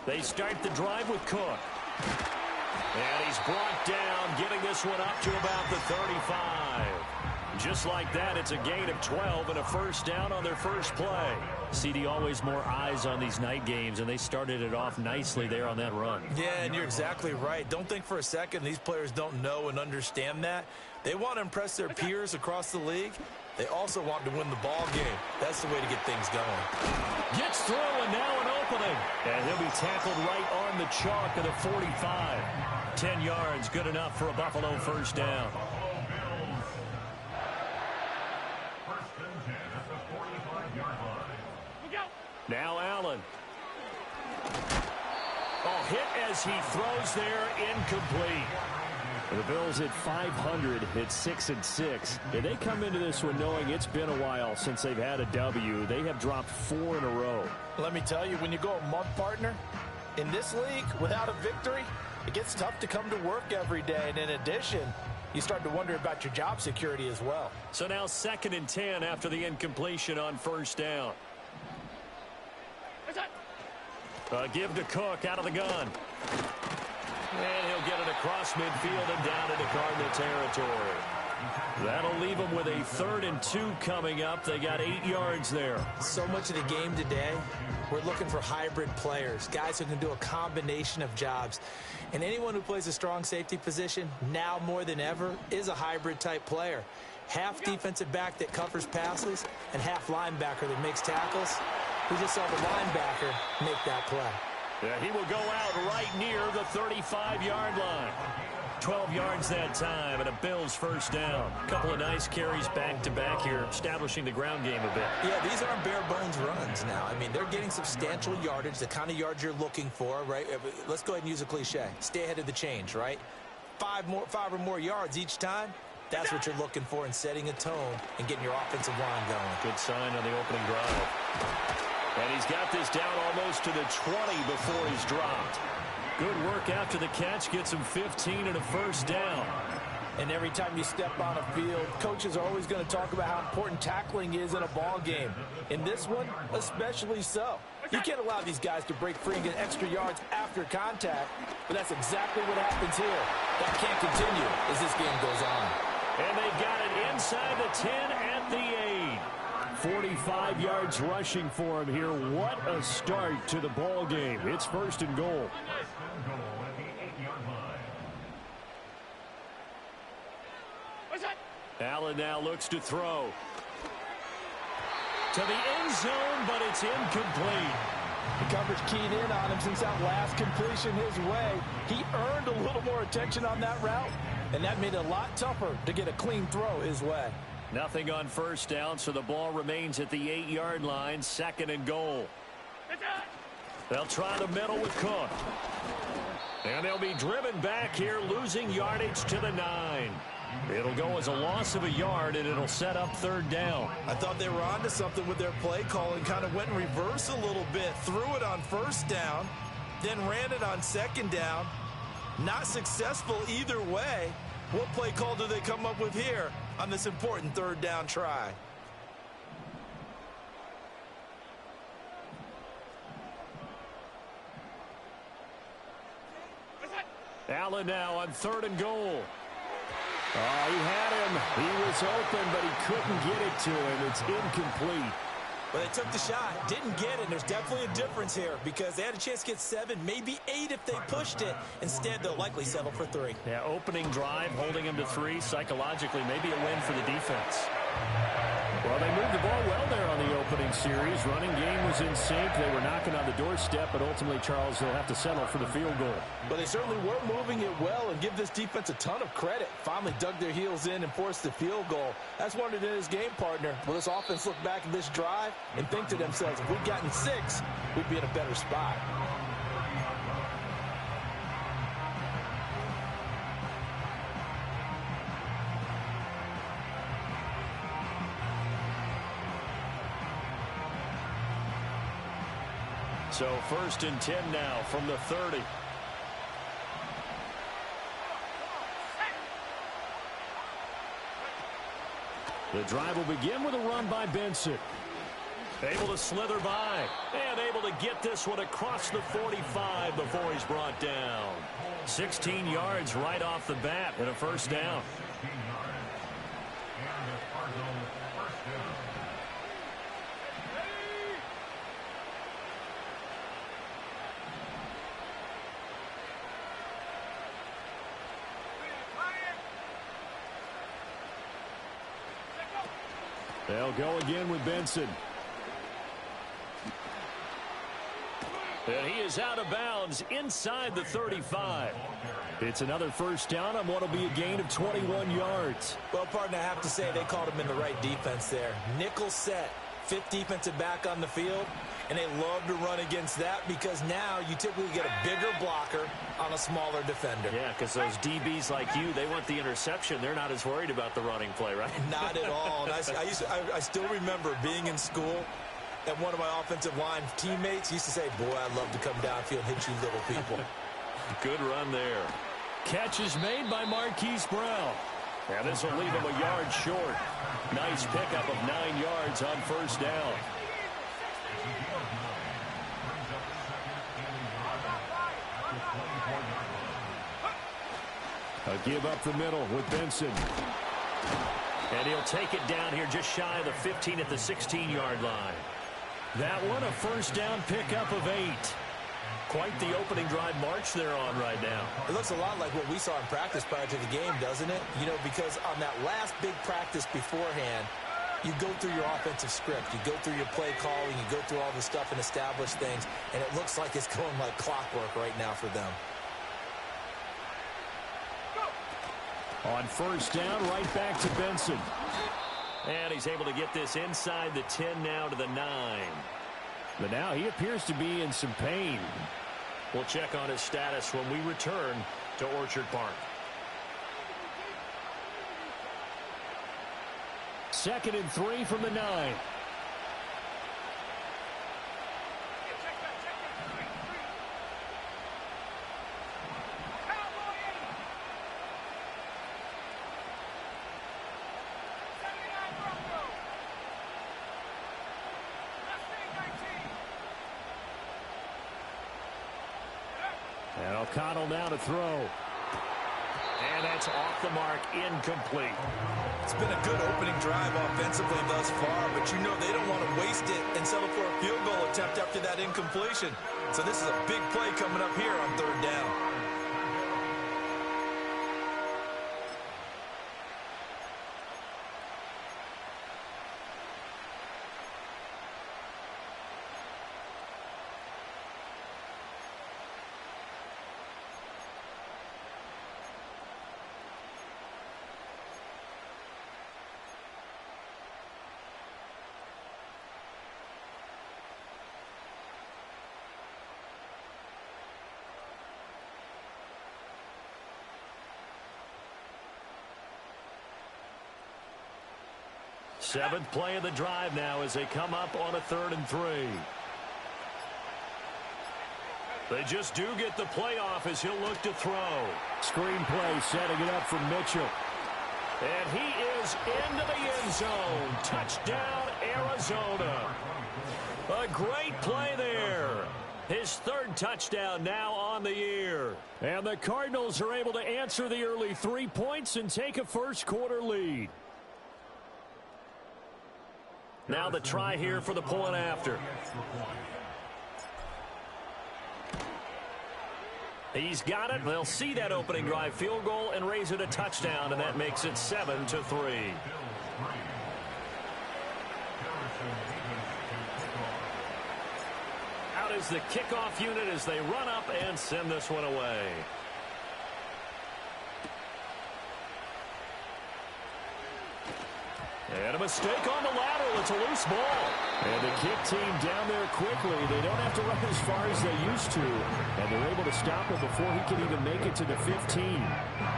They start the drive with Cook. And he's brought down, getting this one up to about the 35. Just like that, it's a gain of 12 and a first down on their first play. CD, always more eyes on these night games, and they started it off nicely there on that run. Yeah, and you're exactly right. Don't think for a second these players don't know and understand that. They want to impress their peers across the league. They also want to win the ball game. That's the way to get things going. Gets through, and now an opening. And he'll be tackled right on the chalk of the 45. 10 yards, good enough for a Buffalo first down. Now Allen. Oh, hit as he throws there, incomplete. The Bills at 500 at 6-6. And they come into this one knowing it's been a while since they've had a W. They have dropped 4 in a row. Let me tell you, when you go a month, partner, in this league without a victory, it gets tough to come to work every day. And in addition, you start to wonder about your job security as well. So now 2nd and 10 after the incompletion on first down. Give to Cook out of the gun. And he'll get it across midfield and down into Cardinal territory. That'll leave them with a 3rd and 2 coming up. They got 8 yards there. So much of the game today, we're looking for hybrid players, guys who can do a combination of jobs. And anyone who plays a strong safety position, now more than ever, is a hybrid type player. Half defensive back that covers passes and half linebacker that makes tackles. We just saw the linebacker make that play. Yeah, he will go out right near the 35-yard line. 12 yards that time, and a Bills first down. A couple of nice carries back-to-back here, establishing the ground game a bit. Yeah, these aren't bare-bones runs now. I mean, they're getting substantial yardage, the kind of yards you're looking for, right? Let's go ahead and use a cliche. Stay ahead of the change, right? 5 or more yards each time. That's what you're looking for in setting a tone and getting your offensive line going. Good sign on the opening drive. And he's got this down almost to the 20 before he's dropped. Good work after the catch. Gets him 15 and a first down. And every time you step on a field, coaches are always going to talk about how important tackling is in a ball game. In this one, especially so. You can't allow these guys to break free and get extra yards after contact, but that's exactly what happens here. That can't continue as this game goes on. And they've got it inside the 10 at the 8. 45 yards rushing for him here. What a start to the ball game. It's 1st and goal. Allen now looks to throw. To the end zone, but it's incomplete. The coverage keyed in on him since that last completion his way. He earned a little more attention on that route, and that made it a lot tougher to get a clean throw his way. Nothing on first down, so the ball remains at the 8-yard line. 2nd and goal. They'll try the middle with Cook. And they'll be driven back here, losing yardage to the 9. It'll go as a loss of a yard, and it'll set up 3rd down. I thought they were onto something with their play call and kind of went in reverse a little bit. Threw it on first down, then ran it on 2nd down. Not successful either way. What play call do they come up with here on this important 3rd down try? Allen now on 3rd and goal. Oh, he had him. He was open, but he couldn't get it to him. It's incomplete. Well, they took the shot, didn't get it, and there's definitely a difference here because they had a chance to get 7, maybe 8 if they pushed it. Instead, they'll likely settle for 3. Yeah, opening drive, holding him to 3. Psychologically, maybe a win for the defense. Well, they moved the ball well there on the opening series. Running game was in sync. They were knocking on the doorstep, but ultimately, Charles, they'll have to settle for the field goal. But they certainly were moving it well, and give this defense a ton of credit. Finally dug their heels in and forced the field goal. That's what it is, game partner. Will this offense look back at this drive and think to themselves, if we'd gotten 6, we'd be in a better spot. So 1st and 10 now from the 30. The drive will begin with a run by Benson. Able to slither by. And able to get this one across the 45 before he's brought down. 16 yards right off the bat and a first down. They'll go again with Benson. And he is out of bounds inside the 35. It's another first down on what will be a gain of 21 yards. Well, partner, I have to say they called him in the right defense there. Nickel set, fifth defensive back on the field, and they love to run against that because now you typically get a bigger blocker on a smaller defender. Yeah, because those DBs like you, they want the interception. They're not as worried about the running play, right? Not at all. And I still remember being in school, and one of my offensive line teammates used to say, boy, I'd love to come downfield and hit you little people. Good run there. Catch is made by Marquise Brown. And this will leave him a yard short. Nice pickup of 9 yards on first down. A give up the middle with Benson. And he'll take it down here just shy of the 15 at the 16-yard line. That one a first down pickup of 8. Quite the opening drive march they're on right now. It looks a lot like what we saw in practice prior to the game, doesn't it? You know, because on that last big practice beforehand, you go through your offensive script. You go through your play calling. You go through all the stuff and establish things. And it looks like it's going like clockwork right now for them. On first down, right back to Benson. And he's able to get this inside the 10 now to the 9. But now he appears to be in some pain. We'll check on his status when we return to Orchard Park. 2nd and 3 from the 9. And O'Connell now to throw. And that's off the mark, incomplete. It's been a good opening drive offensively thus far, but you know they don't want to waste it and settle for a field goal attempt after that incompletion. So this is a big play coming up here on 3rd down. Seventh play of the drive now as they come up on a 3rd and 3. They just do get the play off as he'll look to throw. Screen play setting it up for Mitchell. And he is into the end zone. Touchdown, Arizona. A great play there. His 3rd touchdown now on the year. And the Cardinals are able to answer the early 3 points and take a first quarter lead. Now the try here for the point after. He's got it. They'll see that opening drive field goal and raise it a touchdown, and that makes it 7-3. Out is the kickoff unit as they run up and send this one away. And a mistake on the lateral. It's a loose ball. And the kick team down there quickly. They don't have to run as far as they used to. And they're able to stop him before he can even make it to the 15.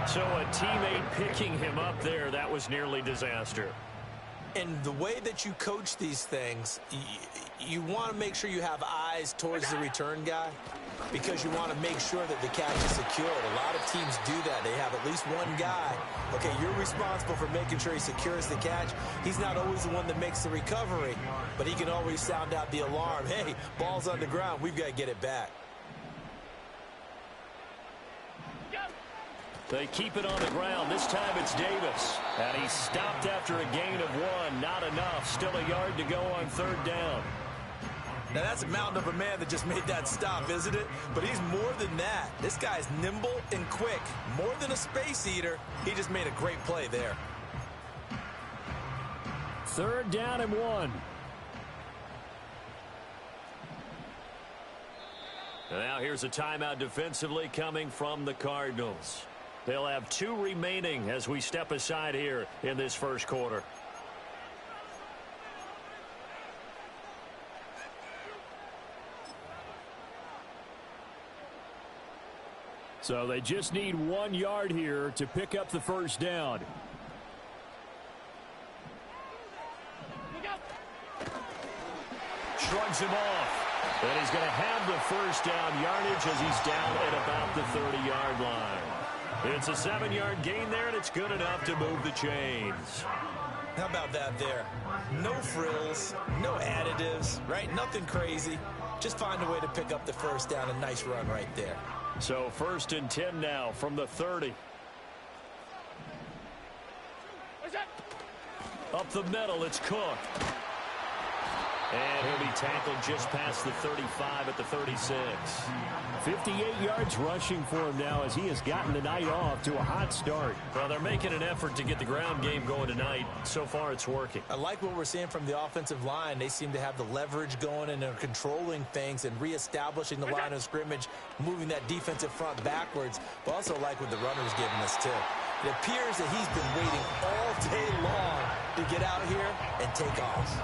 So a teammate picking him up there, that was nearly disaster. And the way that you coach these things, you want to make sure you have eyes towards the return guy. because you want to make sure that the catch is secured. A lot of teams do that. They have at least one guy. Okay, you're responsible for making sure he secures the catch. He's not always the one that makes the recovery, but he can always sound out the alarm. Hey, ball's on the ground. We've got to get it back. They keep it on the ground. This time it's Davis. And he's stopped after a gain of 1. Not enough. Still a yard to go on 3rd down. Now, that's a mountain of a man that just made that stop, isn't it? But he's more than that. This guy's nimble and quick. More than a space eater. He just made a great play there. 3rd down and 1. And now here's a timeout defensively coming from the Cardinals. They'll have 2 remaining as we step aside here in this first quarter. So they just need 1 yard here to pick up the first down. Shrugs him off. And he's going to have the first down yardage as he's down at about the 30-yard line. It's a 7-yard gain there, and it's good enough to move the chains. How about that there? No frills, no additives, right? Nothing crazy. Just find a way to pick up the first down. A nice run right there. So 1st and 10 now from the 30. Up the middle, it's Cook. And he'll be tackled just past the 35 at the 36. 58 yards rushing for him now as he has gotten the night off to a hot start. Well, they're making an effort to get the ground game going tonight. So far, it's working. I like what we're seeing from the offensive line. They seem to have the leverage going, and they're controlling things and reestablishing the line of scrimmage, moving that defensive front backwards, but also like what the runner's giving us, too. It appears that he's been waiting all day long to get out here and take off.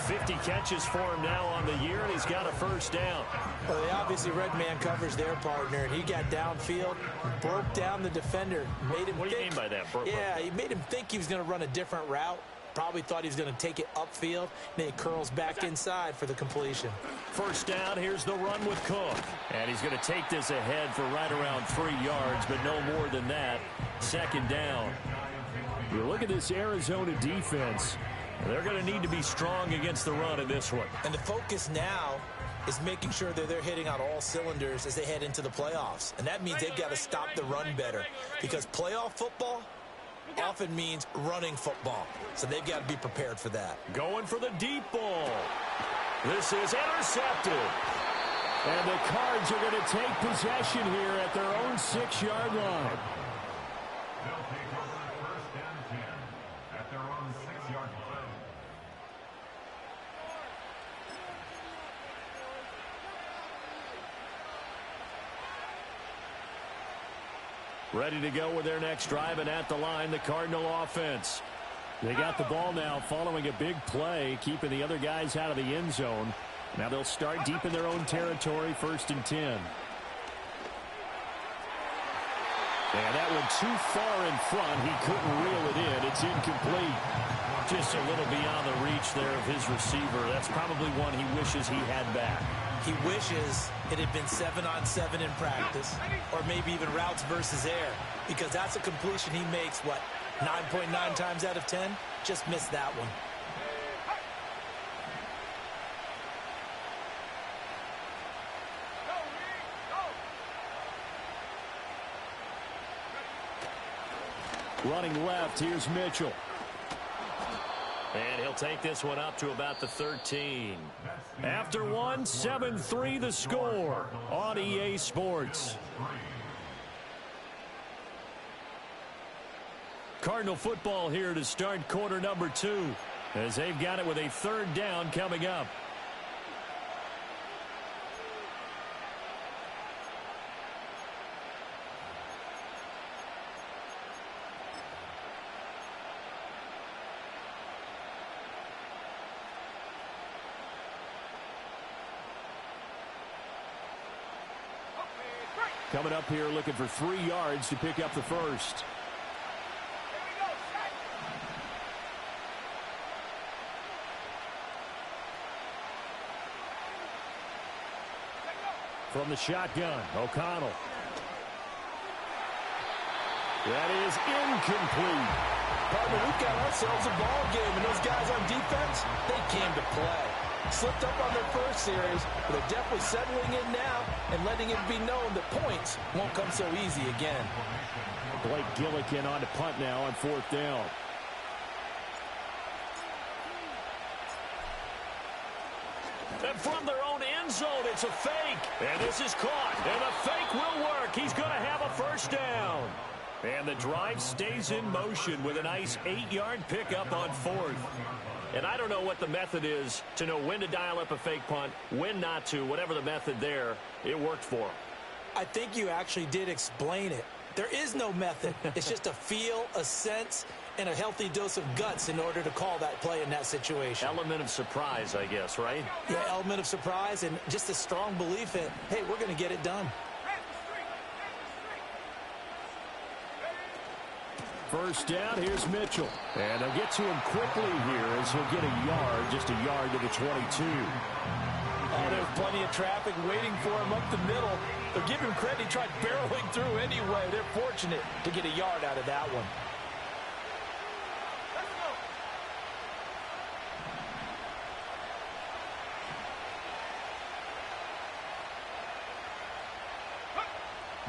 50 catches for him now on the year, and he's got a first down. Well, they obviously red man covers their partner, and he got downfield, broke down the defender, made him What do you mean by that? Yeah, he made him think he was going to run a different route. Probably thought he was going to take it upfield, and then he curls back inside for the completion. First down, here's the run with Cook. And he's going to take this ahead for right around 3 yards, but no more than that. 2nd down. You look at this Arizona defense. They're going to need to be strong against the run in this one. And the focus now is making sure that they're hitting on all cylinders as they head into the playoffs. And that means they've got to stop the run better, because playoff football often means running football. So they've got to be prepared for that. Going for the deep ball. This is intercepted. And the Cards are going to take possession here at their own 6-yard line. Ready to go with their next drive, and at the line, the Cardinal offense. They got the ball now following a big play, keeping the other guys out of the end zone. Now they'll start deep in their own territory, 1st and 10. And that one too far in front. He couldn't reel it in. It's incomplete. Just a little beyond the reach there of his receiver. That's probably one he wishes he had back. He wishes it had been 7-on-7 in practice, or maybe even routes versus air, because that's a completion he makes, 9.9 times out of 10? Just missed that one. Running left, here's Mitchell. And he'll take this one up to about the 13. After one, 7-3 the score on EA Sports. Cardinal football here to start quarter number 2, as they've got it with a 3rd down coming up. Coming up here looking for 3 yards to pick up the first. from the shotgun. O'Connell. That is incomplete. Partner, we've got ourselves a ball game, and those guys on defense, they came to play. Slipped up on their first series, but they're definitely settling in now and letting it be known that points won't come so easy again. Blake Gillikin on to punt now on 4th down. And from their own end zone, it's a fake. And this is caught. And the fake will work. He's going to have a first down. And the drive stays in motion with a nice 8-yard pickup on 4th. And I don't know what the method is to know when to dial up a fake punt, when not to. Whatever the method there, it worked for him. I think you actually did explain it. There is no method. It's just a feel, a sense, and a healthy dose of guts in order to call that play in that situation. Element of surprise, I guess, right? Yeah, element of surprise and just a strong belief in, hey, we're going to get it done. First down, here's Mitchell. And they'll get to him quickly here as he'll get a yard, just a yard to the 22. Oh, there's plenty of traffic waiting for him up the middle. But give him credit, he tried barreling through anyway. They're fortunate to get a yard out of that one.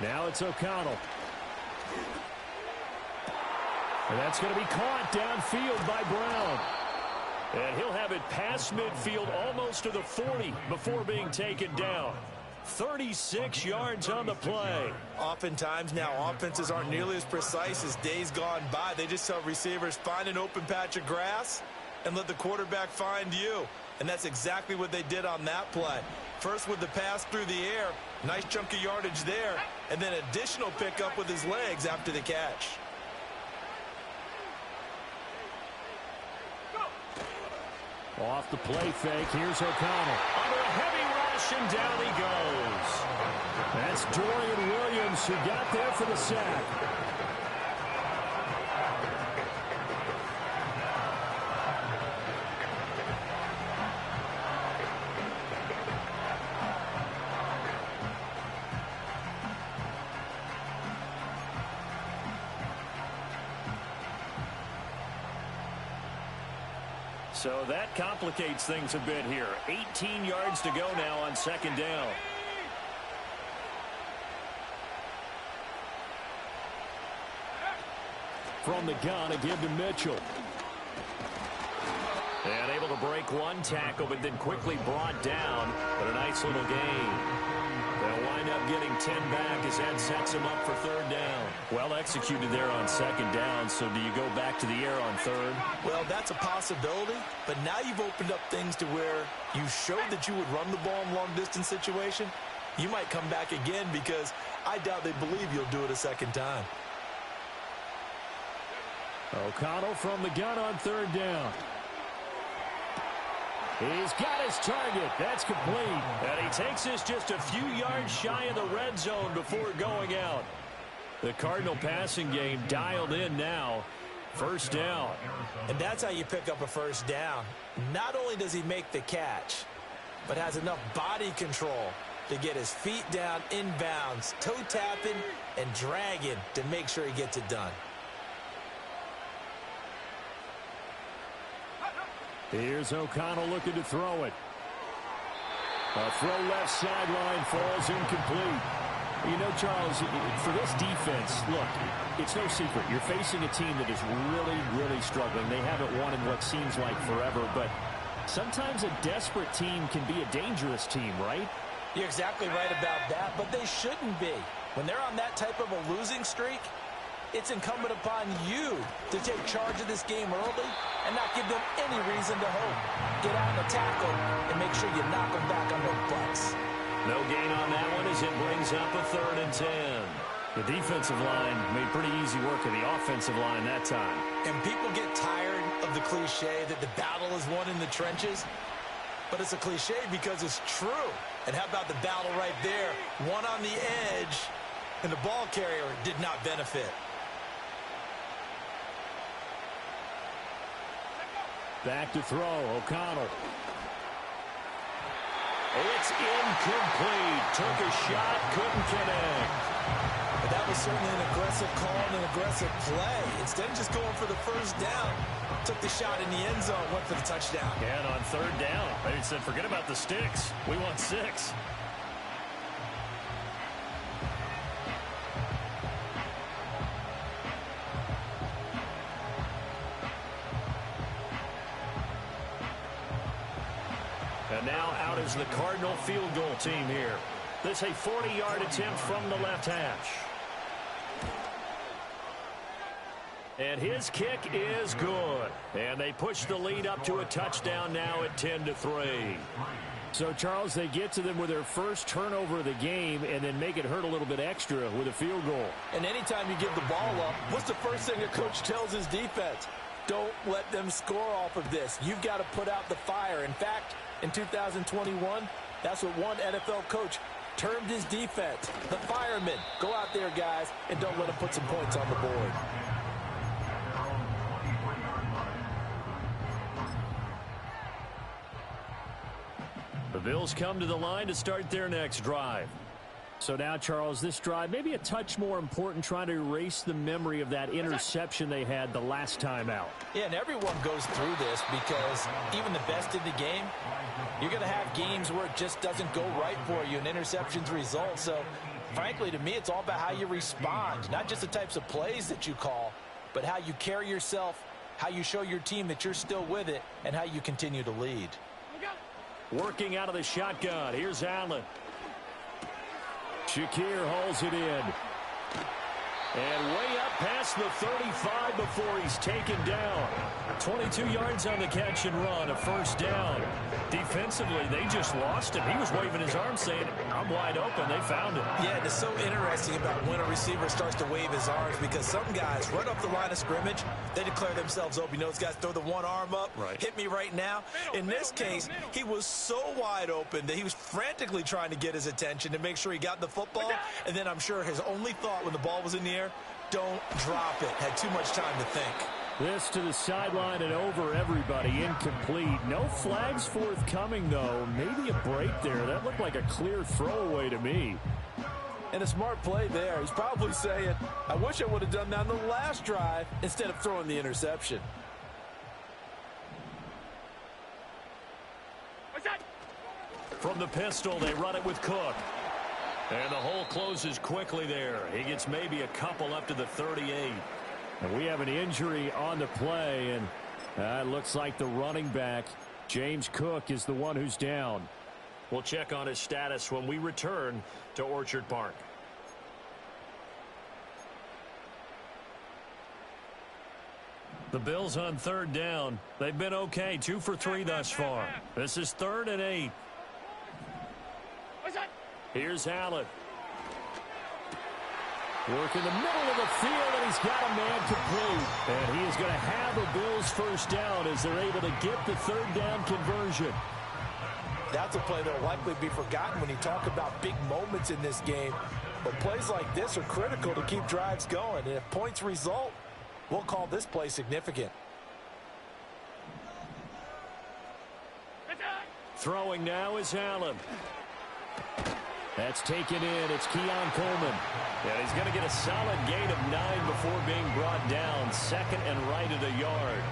Now it's O'Connell. And that's going to be caught downfield by Brown. And he'll have it past midfield almost to the 40 before being taken down. 36 yards on the play. Oftentimes now offenses aren't nearly as precise as days gone by. They just tell receivers, find an open patch of grass and let the quarterback find you. And that's exactly what they did on that play. First with the pass through the air, nice chunk of yardage there, and then additional pickup with his legs after the catch. Off the play fake, here's O'Connell. Under a heavy rush, and down he goes. That's Dorian Williams who got there for the sack. So that complicates things a bit here. 18 yards to go now on 2nd down. From the gun, a give to Mitchell. And able to break one tackle, but then quickly brought down. But a nice little gain. They'll wind up getting 10 back as that sets him up for 3rd down. Well executed there on 2nd down, so do you go back to the air on 3rd? Well, that's a possibility, but now you've opened up things to where you showed that you would run the ball in long-distance situation. You might come back again because I doubt they believe you'll do it a 2nd time. O'Connell from the gun on 3rd down. He's got his target. That's complete. And he takes this just a few yards shy of the red zone before going out. The Cardinal passing game dialed in now. 1st down. And that's how you pick up a 1st down. Not only does he make the catch, but has enough body control to get his feet down inbounds, toe tapping and dragging to make sure he gets it done. Here's O'Connell looking to throw it. A throw left sideline, falls incomplete. You know, Charles, for this defense, look, it's no secret. You're facing a team that is really, really struggling. They haven't won in what seems like forever, but sometimes a desperate team can be a dangerous team, right? You're exactly right about that, but they shouldn't be. When they're on that type of a losing streak, it's incumbent upon you to take charge of this game early and not give them any reason to hope. Get out and tackle and make sure you knock them back on their butts. No gain on that one as it brings up a 3rd and 10. The defensive line made pretty easy work of the offensive line that time. And people get tired of the cliche that the battle is won in the trenches. But it's a cliche because it's true. And how about the battle right there? One on the edge, and the ball carrier did not benefit. Back to throw, O'Connell. It's incomplete. Took a shot, couldn't connect. But that was certainly an aggressive call and an aggressive play. Instead of just going for the first down, took the shot in the end zone, went for the touchdown. And on third down, they said, forget about the sticks. We want 6. And now out is the Cardinal field goal team here. This is a 40-yard attempt from the left hash. And his kick is good. And they push the lead up to a touchdown now at 10-3. So, Charles, they get to them with their first turnover of the game and then make it hurt a little bit extra with a field goal. And anytime you give the ball up, what's the first thing a coach tells his defense? Don't let them score off of this. You've got to put out the fire. In fact, in 2021, that's what one NFL coach termed his defense. The firemen. Go out there, guys, and don't let them put some points on the board. The Bills come to the line to start their next drive. So now, Charles, this drive maybe a touch more important, trying to erase the memory of that interception they had the last time out. Yeah, and everyone goes through this because even the best in the game, you're going to have games where it just doesn't go right for you and interceptions result. So, frankly, to me, it's all about how you respond, not just the types of plays that you call, but how you carry yourself, how you show your team that you're still with it, and how you continue to lead. Working out of the shotgun. Here's Allen. Shakir hauls it in. And way up past the 35 before he's taken down. 22 yards on the catch and run, a first down. Defensively, they just lost him. He was waving his arms saying, I'm wide open. They found him. Yeah, and it's so interesting about when a receiver starts to wave his arms because some guys, right off the line of scrimmage, they declare themselves open. You know, those guys throw the one arm up, right. Hit me right now. In this case, he was so wide open that he was frantically trying to get his attention to make sure he got the football. And then I'm sure his only thought when the ball was in the air, don't drop it. Had too much time to think. This to the sideline and over everybody. Incomplete. No flags forthcoming, though. Maybe a break there. That looked like a clear throwaway to me. And a smart play there. He's probably saying, I wish I would have done that on the last drive instead of throwing the interception. From the pistol, they run it with Cook. And the hole closes quickly there. He gets maybe a couple up to the 38. And we have an injury on the play, and it looks like the running back, James Cook, is the one who's down. We'll check on his status when we return to Orchard Park. The Bills on third down. They've been okay, 2 for 3 thus far. This is 3rd and 8. Here's Allen. Work in the middle of the field, and he's got a man complete. And he is going to have a Bills first down as they're able to get the third down conversion. That's a play that will likely be forgotten when you talk about big moments in this game. But plays like this are critical to keep drives going. And if points result, we'll call this play significant. Throwing now is Allen. That's taken in. It's Keon Coleman. And he's going to get a solid gain of 9 before being brought down. 2nd and right at a yard.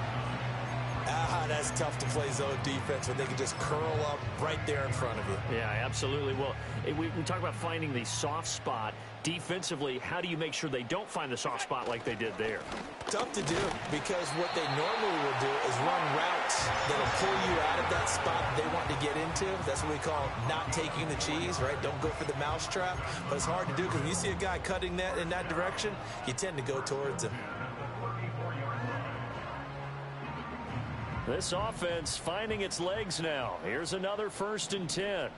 That's tough to play zone defense when they can just curl up right there in front of you. Yeah, absolutely. Well, we talk about finding the soft spot. Defensively, how do you make sure they don't find the soft spot like they did there? Tough to do because what they normally will do is run routes that will pull you out of that spot they want to get into. That's what we call not taking the cheese, right? Don't go for the mousetrap. But it's hard to do because when you see a guy cutting that in that direction, you tend to go towards him. This offense finding its legs now. Here's another 1st and 10.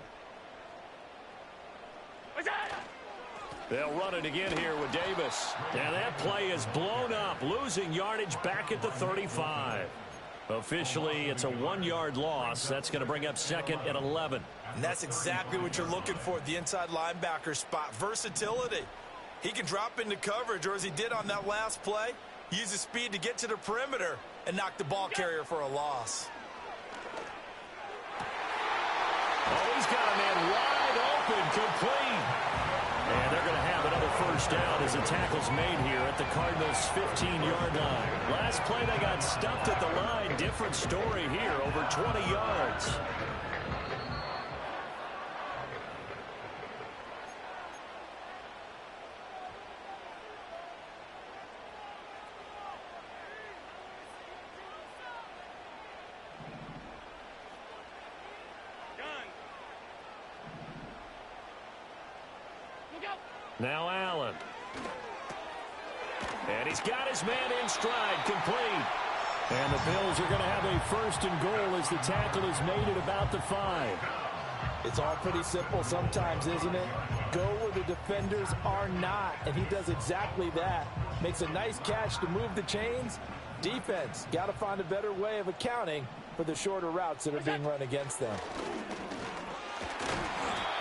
They'll run it again here with Davis. And that play is blown up, losing yardage back at the 35. Officially, it's a 1-yard loss. That's going to bring up 2nd and 11. And that's exactly what you're looking for, the inside linebacker spot. Versatility. He can drop into coverage, or as he did on that last play, use his speed to get to the perimeter and knock the ball carrier for a loss. Oh, he's got a man wide open, complete. And they're going to have another first down as the tackle's made here at the Cardinals' 15-yard line. Last play, they got stuffed at the line. Different story here, over 20 yards. Now Allen. And he's got his man in stride, complete. And the Bills are going to have a first and goal as the tackle is made at about the 5. It's all pretty simple sometimes, isn't it? Go where the defenders are not, and he does exactly that. Makes a nice catch to move the chains. Defense, got to find a better way of accounting for the shorter routes that are being run against them.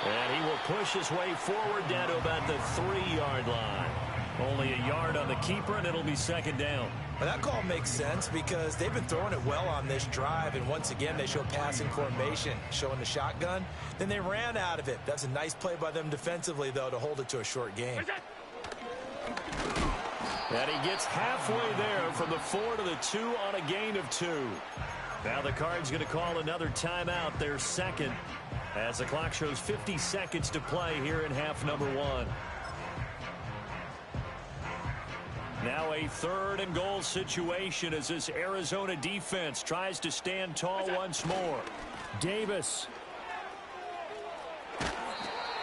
And he will push his way forward down to about the 3-yard line. Only a yard on the keeper, and it'll be second down. Well, that call makes sense because they've been throwing it well on this drive, and once again, they show passing formation, showing the shotgun. Then they ran out of it. That's a nice play by them defensively, though, to hold it to a short game. And he gets halfway there from the 4 to the 2 on a gain of 2. Now the Cards going to call another timeout, their second, as the clock shows 50 seconds to play here in half number 1. Now a 3rd and goal situation as this Arizona defense tries to stand tall once more. Davis.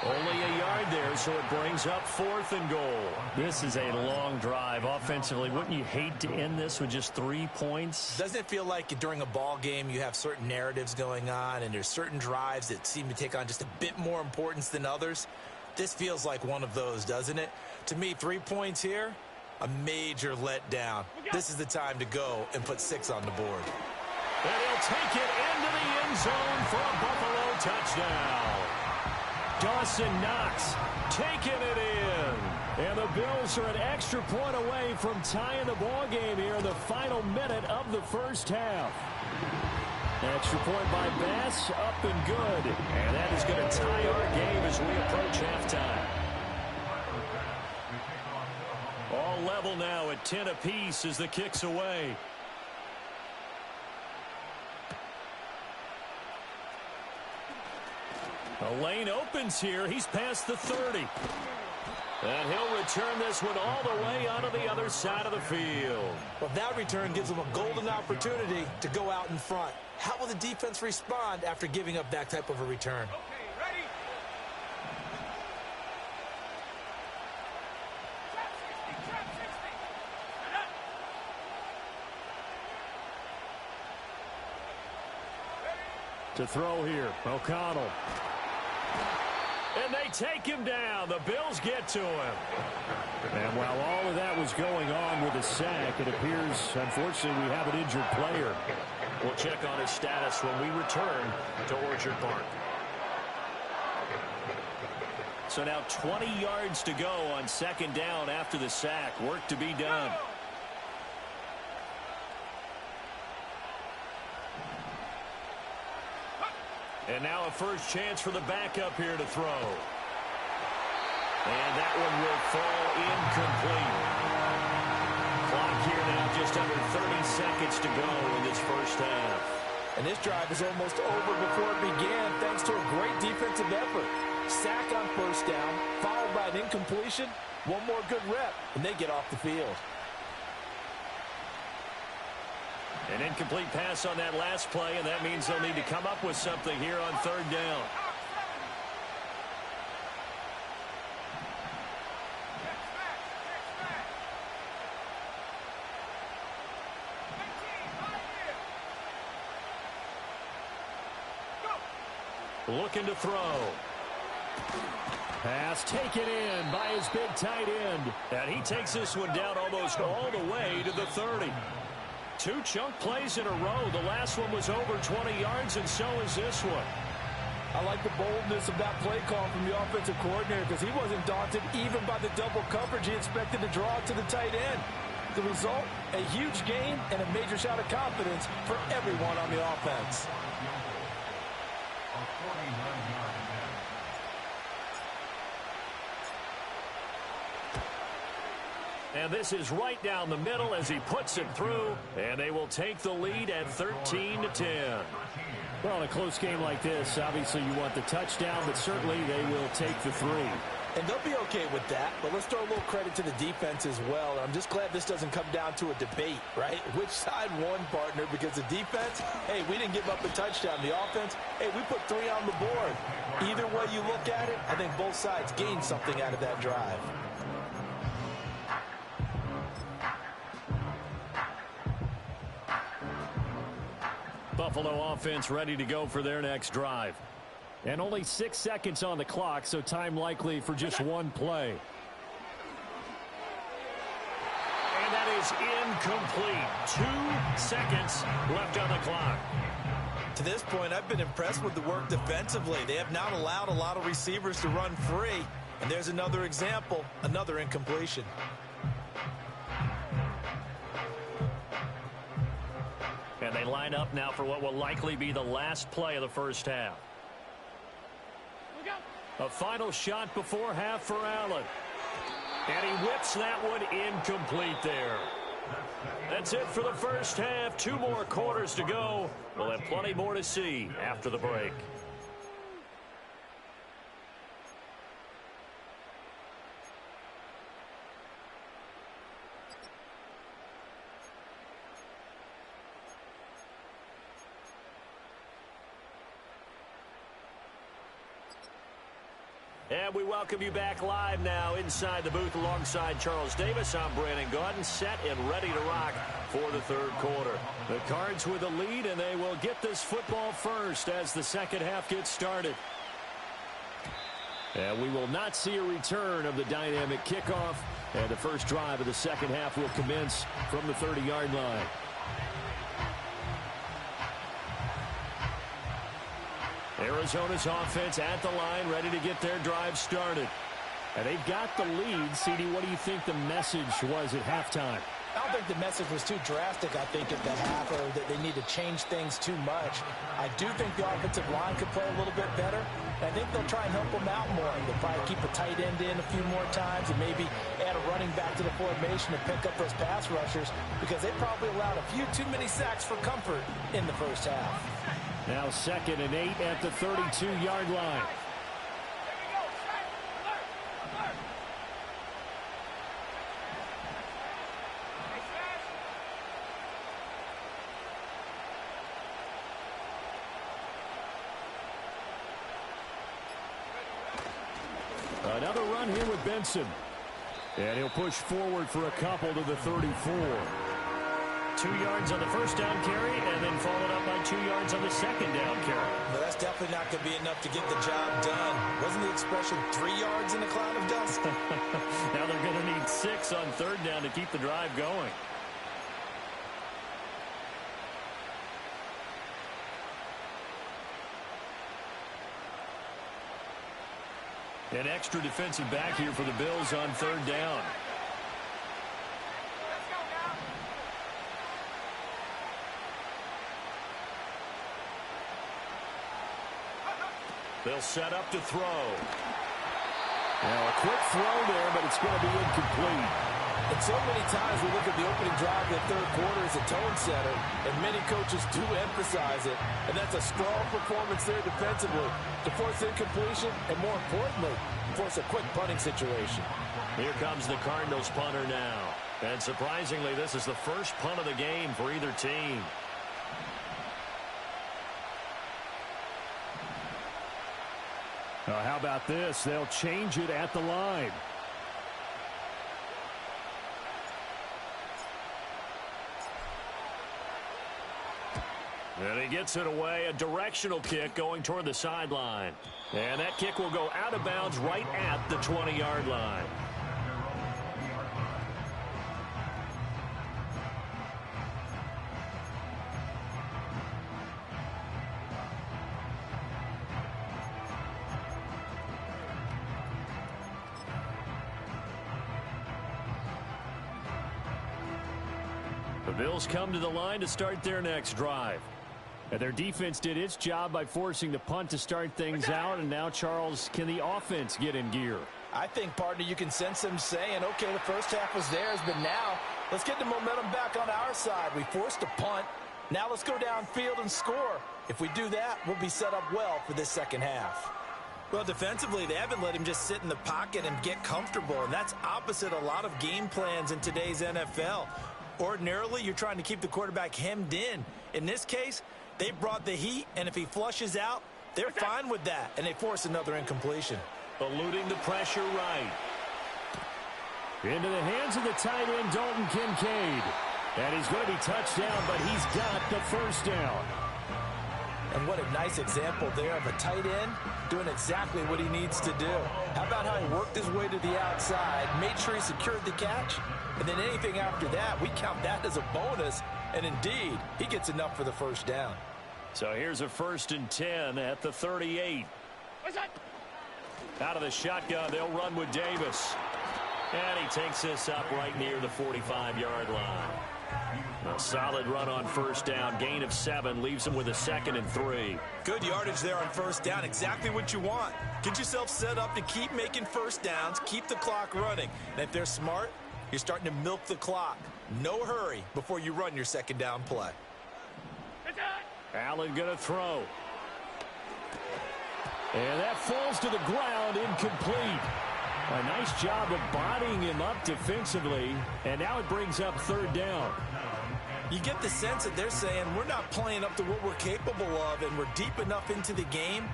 Only a yard there, so it brings up 4th and goal. This is a long drive offensively. Wouldn't you hate to end this with just 3 points? Doesn't it feel like during a ball game you have certain narratives going on and there's certain drives that seem to take on just a bit more importance than others? This feels like one of those, doesn't it? To me, 3 points here, a major letdown. This is the time to go and put 6 on the board. And he'll take it into the end zone for a Buffalo touchdown. Dawson Knox taking it in. And the Bills are an extra point away from tying the ball game here in the final minute of the first half. Extra point by Bass, up and good. And that is going to tie our game as we approach halftime. All level now at 10 apiece as the kick's away. The lane opens here. He's past the 30. And he'll return this one all the way onto the other side of the field. Well, that return gives them a golden opportunity to go out in front. How will the defense respond after giving up that type of a return? Okay, ready? Trap 60. To throw here, O'Connell. And they take him down. The Bills get to him. And while all of that was going on with a sack, it appears, unfortunately, we have an injured player. We'll check on his status when we return to Orchard Park. So now 20 yards to go on second down after the sack. Work to be done. And now a first chance for the backup here to throw. And that one will fall incomplete. Clock here now just under 30 seconds to go in this first half. And this drive is almost over before it began thanks to a great defensive effort. Sack on first down, followed by an incompletion. One more good rep, and they get off the field. An incomplete pass on that last play, and that means they'll need to come up with something here on third down. Looking to throw. Pass taken in by his big tight end. And he takes this one down almost all the way to the 30. 2 chunk plays in a row. The last one was over 20 yards, and so is this one. I like the boldness of that play call from the offensive coordinator because he wasn't daunted even by the double coverage he expected to draw to the tight end. The result, a huge gain and a major shot of confidence for everyone on the offense. And this is right down the middle as he puts it through, and they will take the lead at 13-10. Well, in a close game like this, obviously you want the touchdown, but certainly they will take the 3. And they'll be okay with that, but let's throw a little credit to the defense as well. I'm just glad this doesn't come down to a debate, right? Which side won, partner? Because the defense, hey, we didn't give up a touchdown. The offense, hey, we put 3 on the board. Either way you look at it, I think both sides gained something out of that drive. Buffalo offense ready to go for their next drive. And only 6 seconds on the clock, so time likely for just one play. And that is incomplete. 2 seconds left on the clock. To this point, I've been impressed with the work defensively. They have not allowed a lot of receivers to run free. And there's another example, another incompletion. And they line up now for what will likely be the last play of the first half. A final shot before half for Allen. And he whips that one incomplete there. That's it for the first half. 2 more quarters to go. We'll have plenty more to see after the break. And we welcome you back live now inside the booth alongside Charles Davis. I'm Brandon Gaudin, set and ready to rock for the third quarter. The Cards with the lead, and they will get this football first as the second half gets started. And we will not see a return of the dynamic kickoff. And the first drive of the second half will commence from the 30-yard line. Arizona's offense at the line, ready to get their drive started. And they've got the lead. CD, what do you think the message was at halftime? I don't think the message was too drastic, I think, at the half, or that they need to change things too much. I do think the offensive line could play a little bit better. And I think they'll try and help them out more. They'll probably keep a tight end in a few more times and maybe add a running back to the formation and pick up those pass rushers, because they probably allowed a few too many sacks for comfort in the first half. Now 2nd and 8 at the 32-yard line. Another run here with Benson. And he'll push forward for a couple to the 34. 2 yards on the first down carry, and then followed up by 2 yards on the second down carry. Well, that's definitely not going to be enough to get the job done. Wasn't the expression 3 yards in a cloud of dust? Now they're going to need 6 on third down to keep the drive going. An extra defensive back here for the Bills on third down. They'll set up to throw. Now a quick throw there, but it's going to be incomplete. And so many times we look at the opening drive of the third quarter as a tone setter, and many coaches do emphasize it. And that's a strong performance there defensively to force incompletion and, more importantly, force a quick punting situation. Here comes the Cardinals punter now. And surprisingly, this is the first punt of the game for either team. How about this? They'll change it at the line. And he gets it away, a directional kick going toward the sideline. And that kick will go out of bounds right at the 20-yard line. The Bills come to the line to start their next drive. And their defense did its job by forcing the punt to start things out. And now, Charles, can the offense get in gear? I think, partner, you can sense them saying, okay, the first half was theirs, but now let's get the momentum back on our side. We forced a punt. Now let's go downfield and score. If we do that, we'll be set up well for this second half. Well, defensively, they haven't let him just sit in the pocket and get comfortable, and that's opposite a lot of game plans in today's NFL. Ordinarily, you're trying to keep the quarterback hemmed in. In this case, they brought the heat, and if he flushes out, they're fine with that, and they force another incompletion. Eluding the pressure right. Into the hands of the tight end, Dalton Kincaid. And he's going to be touched down, but he's got the first down. And what a nice example there of a tight end doing exactly what he needs to do. How about how he worked his way to the outside, made sure he secured the catch, and then anything after that, we count that as a bonus. And indeed, he gets enough for the first down. So here's a 1st and 10 at the 38. Out of the shotgun, they'll run with Davis. And he takes this up right near the 45-yard line. A solid run on first down. Gain of 7 leaves him with a 2nd and 3. Good yardage there on first down. Exactly what you want. Get yourself set up to keep making first downs, keep the clock running. And if they're smart, you're starting to milk the clock. No hurry before you run your second down play. Allen going to throw. And that falls to the ground, incomplete. A nice job of bodying him up defensively, and now it brings up 3rd down. You get the sense that they're saying we're not playing up to what we're capable of, and we're deep enough into the game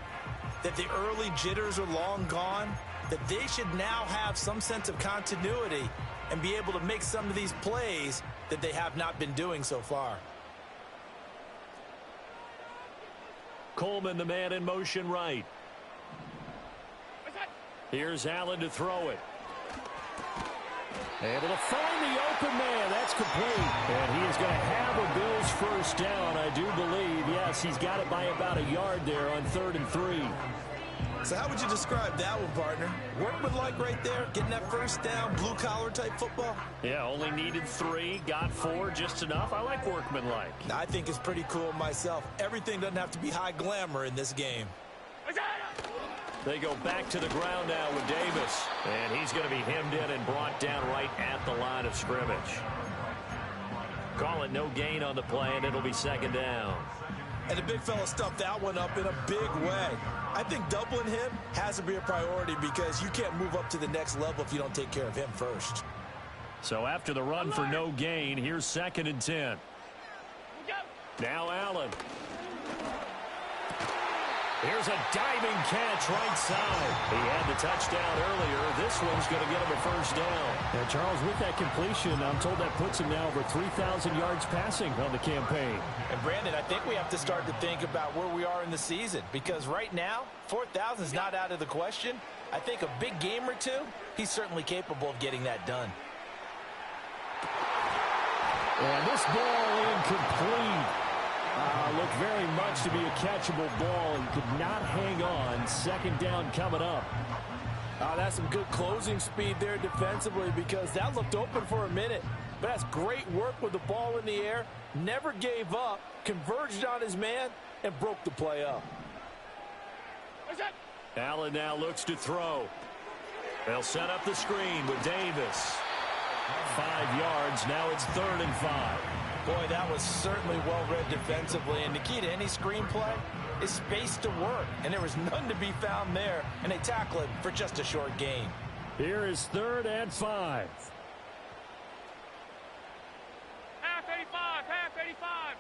that the early jitters are long gone, that they should now have some sense of continuity and be able to make some of these plays that they have not been doing so far. Coleman, the man in motion right. Here's Allen to throw it. Able to find the open man. That's complete. And he is going to have a Bills first down, I do believe. Yes, he's got it by about a yard there on 3rd and 3. So how would you describe that one, partner? Workmanlike right there, getting that first down, blue-collar type football? Yeah, only needed 3, got 4, just enough. I like workmanlike. I think it's pretty cool myself. Everything doesn't have to be high glamour in this game. They go back to the ground now with Davis. And he's going to be hemmed in and brought down right at the line of scrimmage. Call it no gain on the play, and it'll be 2nd down. And the big fella stuffed that one up in a big way. I think doubling him has to be a priority because you can't move up to the next level if you don't take care of him first. So after the run for no gain, here's 2nd and 10. Now Allen. Here's a diving catch right side. He had the touchdown earlier. This one's going to get him a first down. And Charles, with that completion, I'm told that puts him now over 3,000 yards passing on the campaign. And Brandon, I think we have to start to think about where we are in the season because right now, 4,000 is not out of the question. I think a big game or two, he's certainly capable of getting that done. And this ball incomplete. Looked very much to be a catchable ball. He could not hang on. 2nd down coming up. That's some good closing speed there defensively because that looked open for a minute. But that's great work with the ball in the air. Never gave up, converged on his man, and broke the play up. Allen now looks to throw. They'll set up the screen with Davis. 5 yards. Now it's 3rd and 5. Boy, that was certainly well-read defensively, and the key to any screenplay is space to work, and there was none to be found there, and they tackle it for just a short gain. Here is 3rd and 5. Half 85, half 85.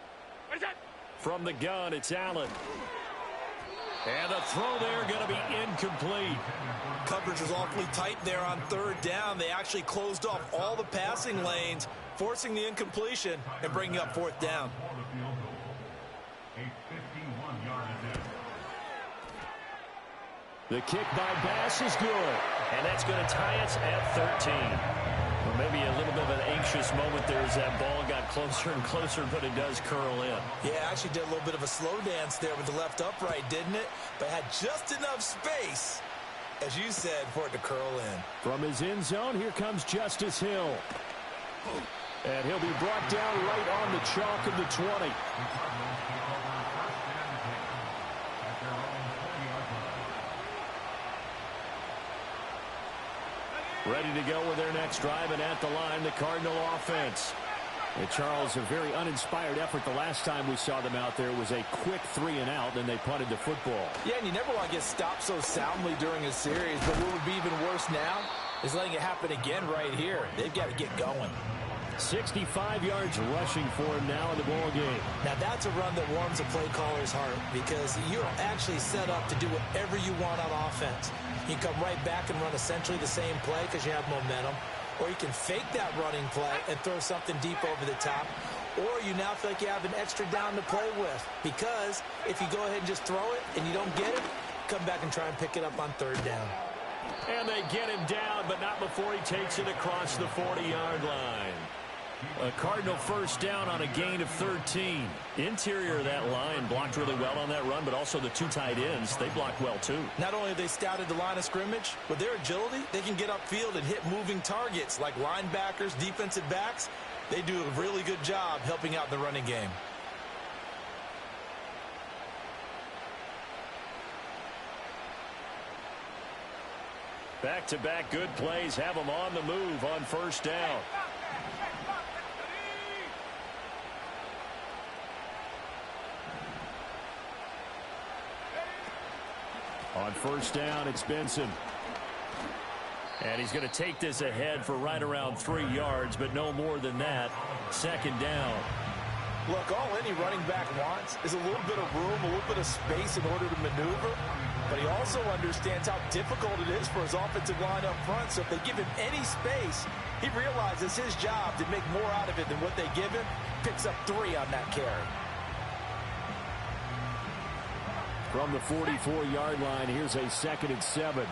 What is that? From the gun, it's Allen. And the throw there going to be incomplete. Coverage was awfully tight there on 3rd down. They actually closed off all the passing lanes, forcing the incompletion and bringing up 4th down. The kick by Bass is good. And that's going to tie us at 13. Well, maybe a little bit of an anxious moment there as that ball got closer and closer, but it does curl in. Yeah, actually did a little bit of a slow dance there with the left upright, didn't it? But had just enough space, as you said, for it to curl in. From his end zone, here comes Justice Hill. And he'll be brought down right on the chalk of the 20. Ready to go with their next drive, and at the line, the Cardinal offense. And Charles, a very uninspired effort the last time we saw them out there was a quick 3-and-out, then they punted the football. Yeah, and you never want to get stopped so soundly during a series, but what would be even worse now is letting it happen again right here. They've got to get going. 65 yards rushing for him now in the ball game. Now that's a run that warms a play caller's heart because you're actually set up to do whatever you want on offense. You can come right back and run essentially the same play because you have momentum, or you can fake that running play and throw something deep over the top, or you now feel like you have an extra down to play with because if you go ahead and just throw it and you don't get it, come back and try and pick it up on third down. And they get him down, but not before he takes it across the 40-yard line. A Cardinal first down on a gain of 13. Interior of that line blocked really well on that run, but also the two tight ends, they blocked well too. Not only have they scouted the line of scrimmage, with their agility, they can get upfield and hit moving targets like linebackers, defensive backs. They do a really good job helping out the running game. Back-to-back good plays have them on the move on first down. On first down, it's Benson. And he's going to take this ahead for right around 3 yards, but no more than that. Second down. Look, all any running back wants is a little bit of room, a little bit of space in order to maneuver. But he also understands how difficult it is for his offensive line up front. So if they give him any space, he realizes his job to make more out of it than what they give him. Picks up 3 on that carry. From the 44-yard line, here's a 2nd and 7.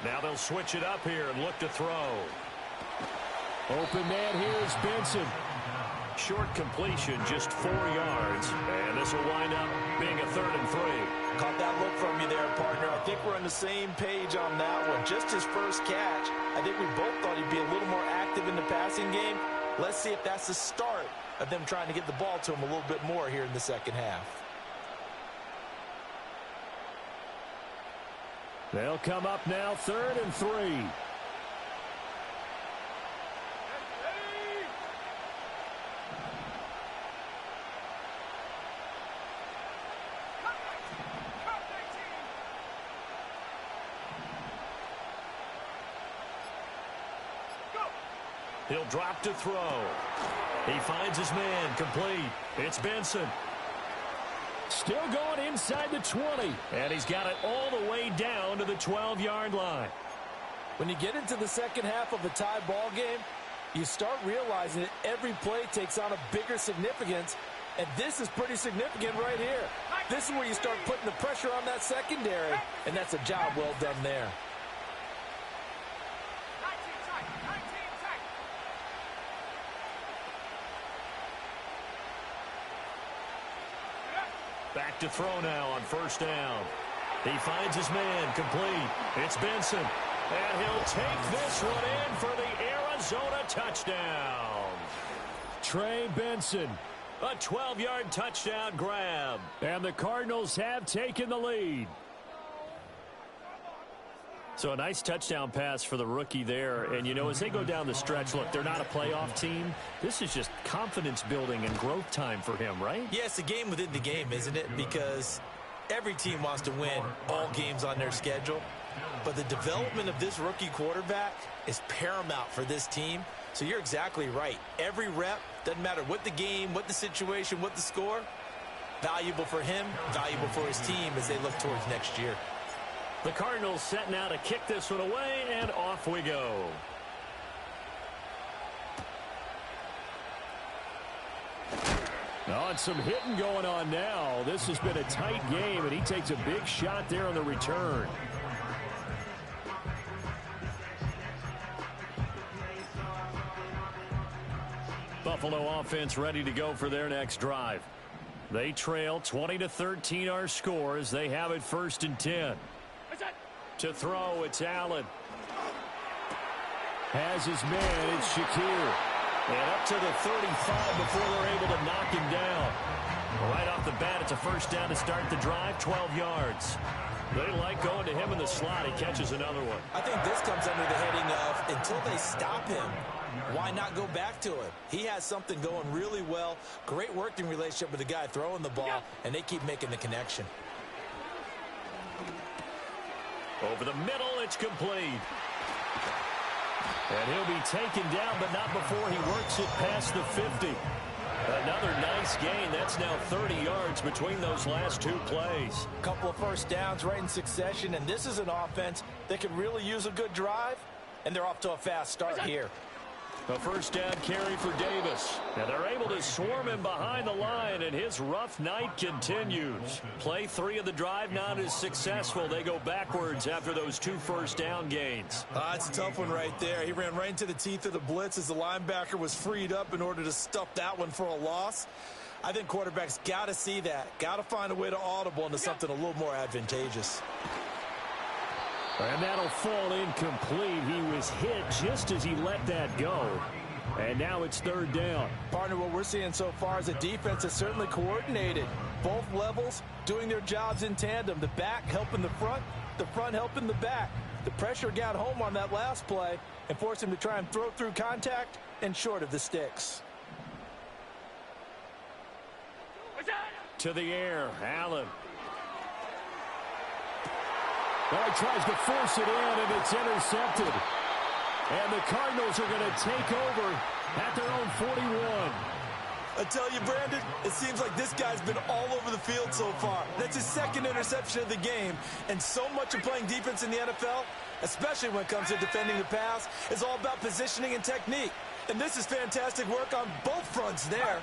Now they'll switch it up here and look to throw. Open man here is Benson. Short completion, just 4 yards. And this will wind up being a 3rd and 3. Caught that look from you there, partner. I think we're on the same page on that one. Just his first catch. I think we both thought he'd be a little more active in the passing game. Let's see if that's the start of them trying to get the ball to him a little bit more here in the second half. They'll come up now, 3rd and 3. He'll drop to throw. He finds his man, complete. It's Benson. Still going inside the 20. And he's got it all the way down to the 12-yard line. When you get into the second half of a tie ball game, you start realizing that every play takes on a bigger significance, and this is pretty significant right here. This is where you start putting the pressure on that secondary, and that's a job well done there. Back to throw now on first down. He finds his man, complete. It's Benson. And he'll take this one in for the Arizona touchdown. Trey Benson. A 12-yard touchdown grab. And the Cardinals have taken the lead. So a nice touchdown pass for the rookie there. And, you know, as they go down the stretch, look, they're not a playoff team. This is just confidence building and growth time for him, right? Yeah, it's a game within the game, isn't it? Because every team wants to win all games on their schedule. But the development of this rookie quarterback is paramount for this team. So you're exactly right. Every rep, doesn't matter what the game, what the situation, what the score, valuable for him, valuable for his team as they look towards next year. The Cardinals setting out to kick this one away, and off we go. Oh, and some hitting going on now. This has been a tight game, and he takes a big shot there on the return. Buffalo offense ready to go for their next drive. They trail 20-13 our score as they have it 1st and 10. To throw, it's Allen. Has his man, it's Shakir. And up to the 35 before they're able to knock him down. Right off the bat, it's a first down to start the drive, 12 yards. They like going to him in the slot. He catches another one. I think this comes under the heading of until they stop him, why not go back to it? He has something going really well. Great working relationship with the guy throwing the ball, and they keep making the connection. Over the middle, it's complete. And he'll be taken down, but not before he works it past the 50. Another nice gain. That's now 30 yards between those last two plays. A couple of first downs right in succession, and this is an offense that can really use a good drive, and they're off to a fast start here. A first down carry for Davis. And they're able to swarm him behind the line, and his rough night continues. Play 3 of the drive not as successful. They go backwards after those 2 first down gains. It's a tough one right there. He ran right into the teeth of the blitz as the linebacker was freed up in order to stuff that one for a loss. I think quarterbacks got to see that. Got to find a way to audible into something a little more advantageous. And that'll fall incomplete. He was hit just as he let that go. And now it's third down. Partner, what we're seeing so far is a defense that's certainly coordinated. Both levels doing their jobs in tandem. The back helping the front helping the back. The pressure got home on that last play and forced him to try and throw through contact and short of the sticks. To the air, Allen. Well, he tries to force it in, and it's intercepted. And the Cardinals are going to take over at their own 41. I tell you, Brandon, it seems like this guy's been all over the field so far. That's his second interception of the game. And so much of playing defense in the NFL, especially when it comes to defending the pass, is all about positioning and technique. And this is fantastic work on both fronts there.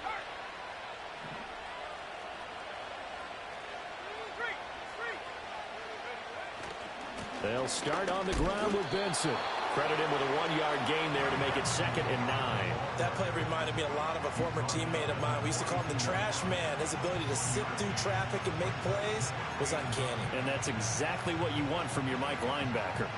They'll start on the ground with Benson. Credit him with a 1-yard gain there to make it 2nd and 9. That play reminded me a lot of a former teammate of mine. We used to call him the trash man. His ability to sit through traffic and make plays was uncanny. And that's exactly what you want from your Mike linebacker.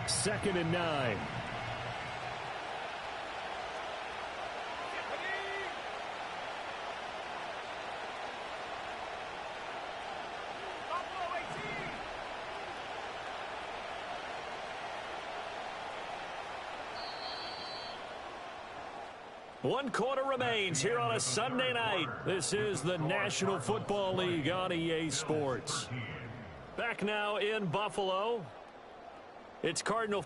Second and 9. One quarter remains here on a Sunday night. This is the National Football League on EA Sports. Back now in Buffalo. It's Cardinal.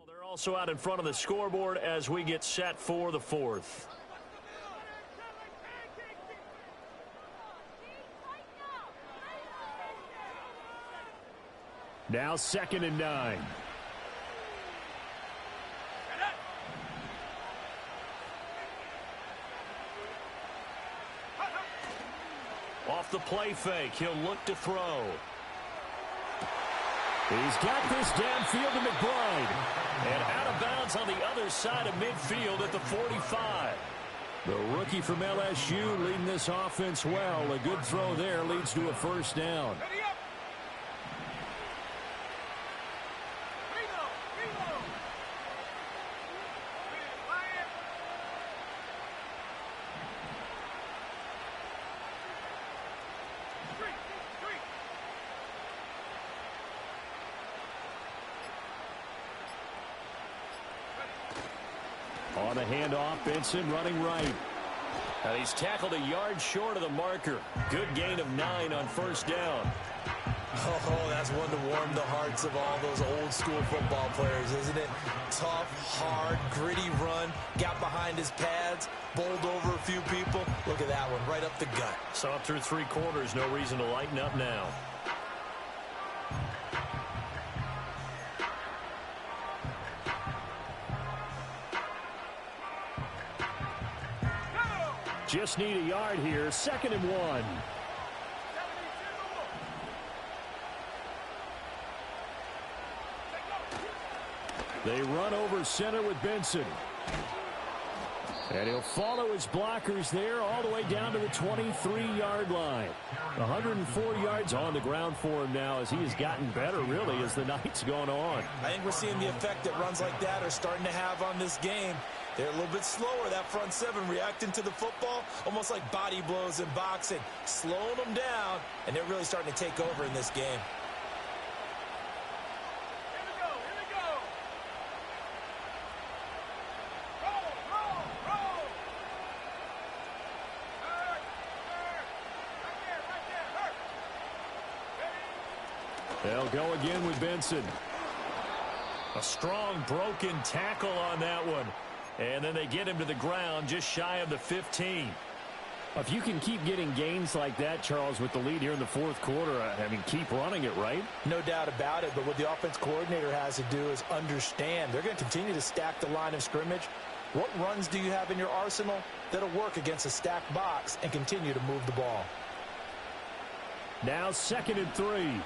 They're also out in front of the scoreboard as we get set for the 4th. Now 2nd and 9. Off the play fake, he'll look to throw. He's got this downfield to McBride. And out of bounds on the other side of midfield at the 45. The rookie from LSU leading this offense well. A good throw there leads to a first down. On the handoff, Benson running right. And he's tackled a yard short of the marker. Good gain of 9 on first down. Oh, that's one to warm the hearts of all those old school football players, isn't it? Tough, hard, gritty run. Got behind his pads, bowled over a few people. Look at that one, right up the gut. Saw it through 3 quarters. No reason to lighten up now. Just need a yard here. 2nd and 1. They run over center with Benson. And he'll follow his blockers there all the way down to the 23-yard line. 104 yards on the ground for him now as he has gotten better, really, as the night's gone on. I think we're seeing the effect that runs like that are starting to have on this game. They're a little bit slower, that front 7, reacting to the football, almost like body blows in boxing, slowing them down, and they're really starting to take over in this game. They'll go again with Benson. A strong broken tackle on that one. And then they get him to the ground just shy of the 15. If you can keep getting gains like that, Charles, with the lead here in the 4th quarter, I mean, keep running it, right? No doubt about it, but what the offense coordinator has to do is understand they're going to continue to stack the line of scrimmage. What runs do you have in your arsenal that'll work against a stacked box and continue to move the ball? Now 2nd and 3.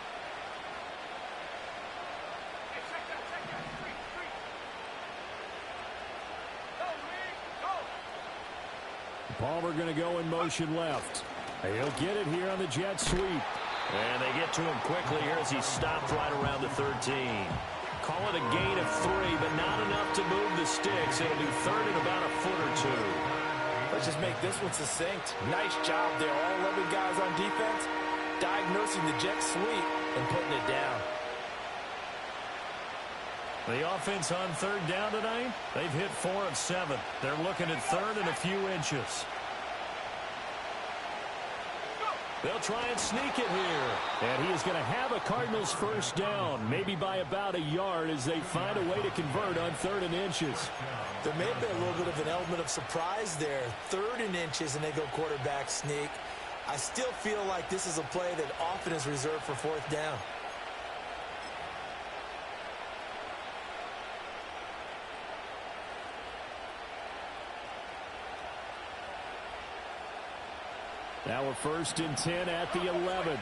Palmer going to go in motion left. He'll get it here on the jet sweep. And they get to him quickly here as he's stopped right around the 13. Call it a gain of 3, but not enough to move the sticks. It'll be 3rd and about a foot or 2. Let's just make this one succinct. Nice job there. All 11 guys on defense diagnosing the jet sweep and putting it down. The offense on 3rd down tonight, they've hit 4 of 7. They're looking at 3rd and a few inches. They'll try and sneak it here. And he is going to have a Cardinals first down, maybe by about a yard as they find a way to convert on 3rd and inches. There may have been a little bit of an element of surprise there. 3rd and inches and they go quarterback sneak. I still feel like this is a play that often is reserved for 4th down. Now we're 1st and 10 at the 11.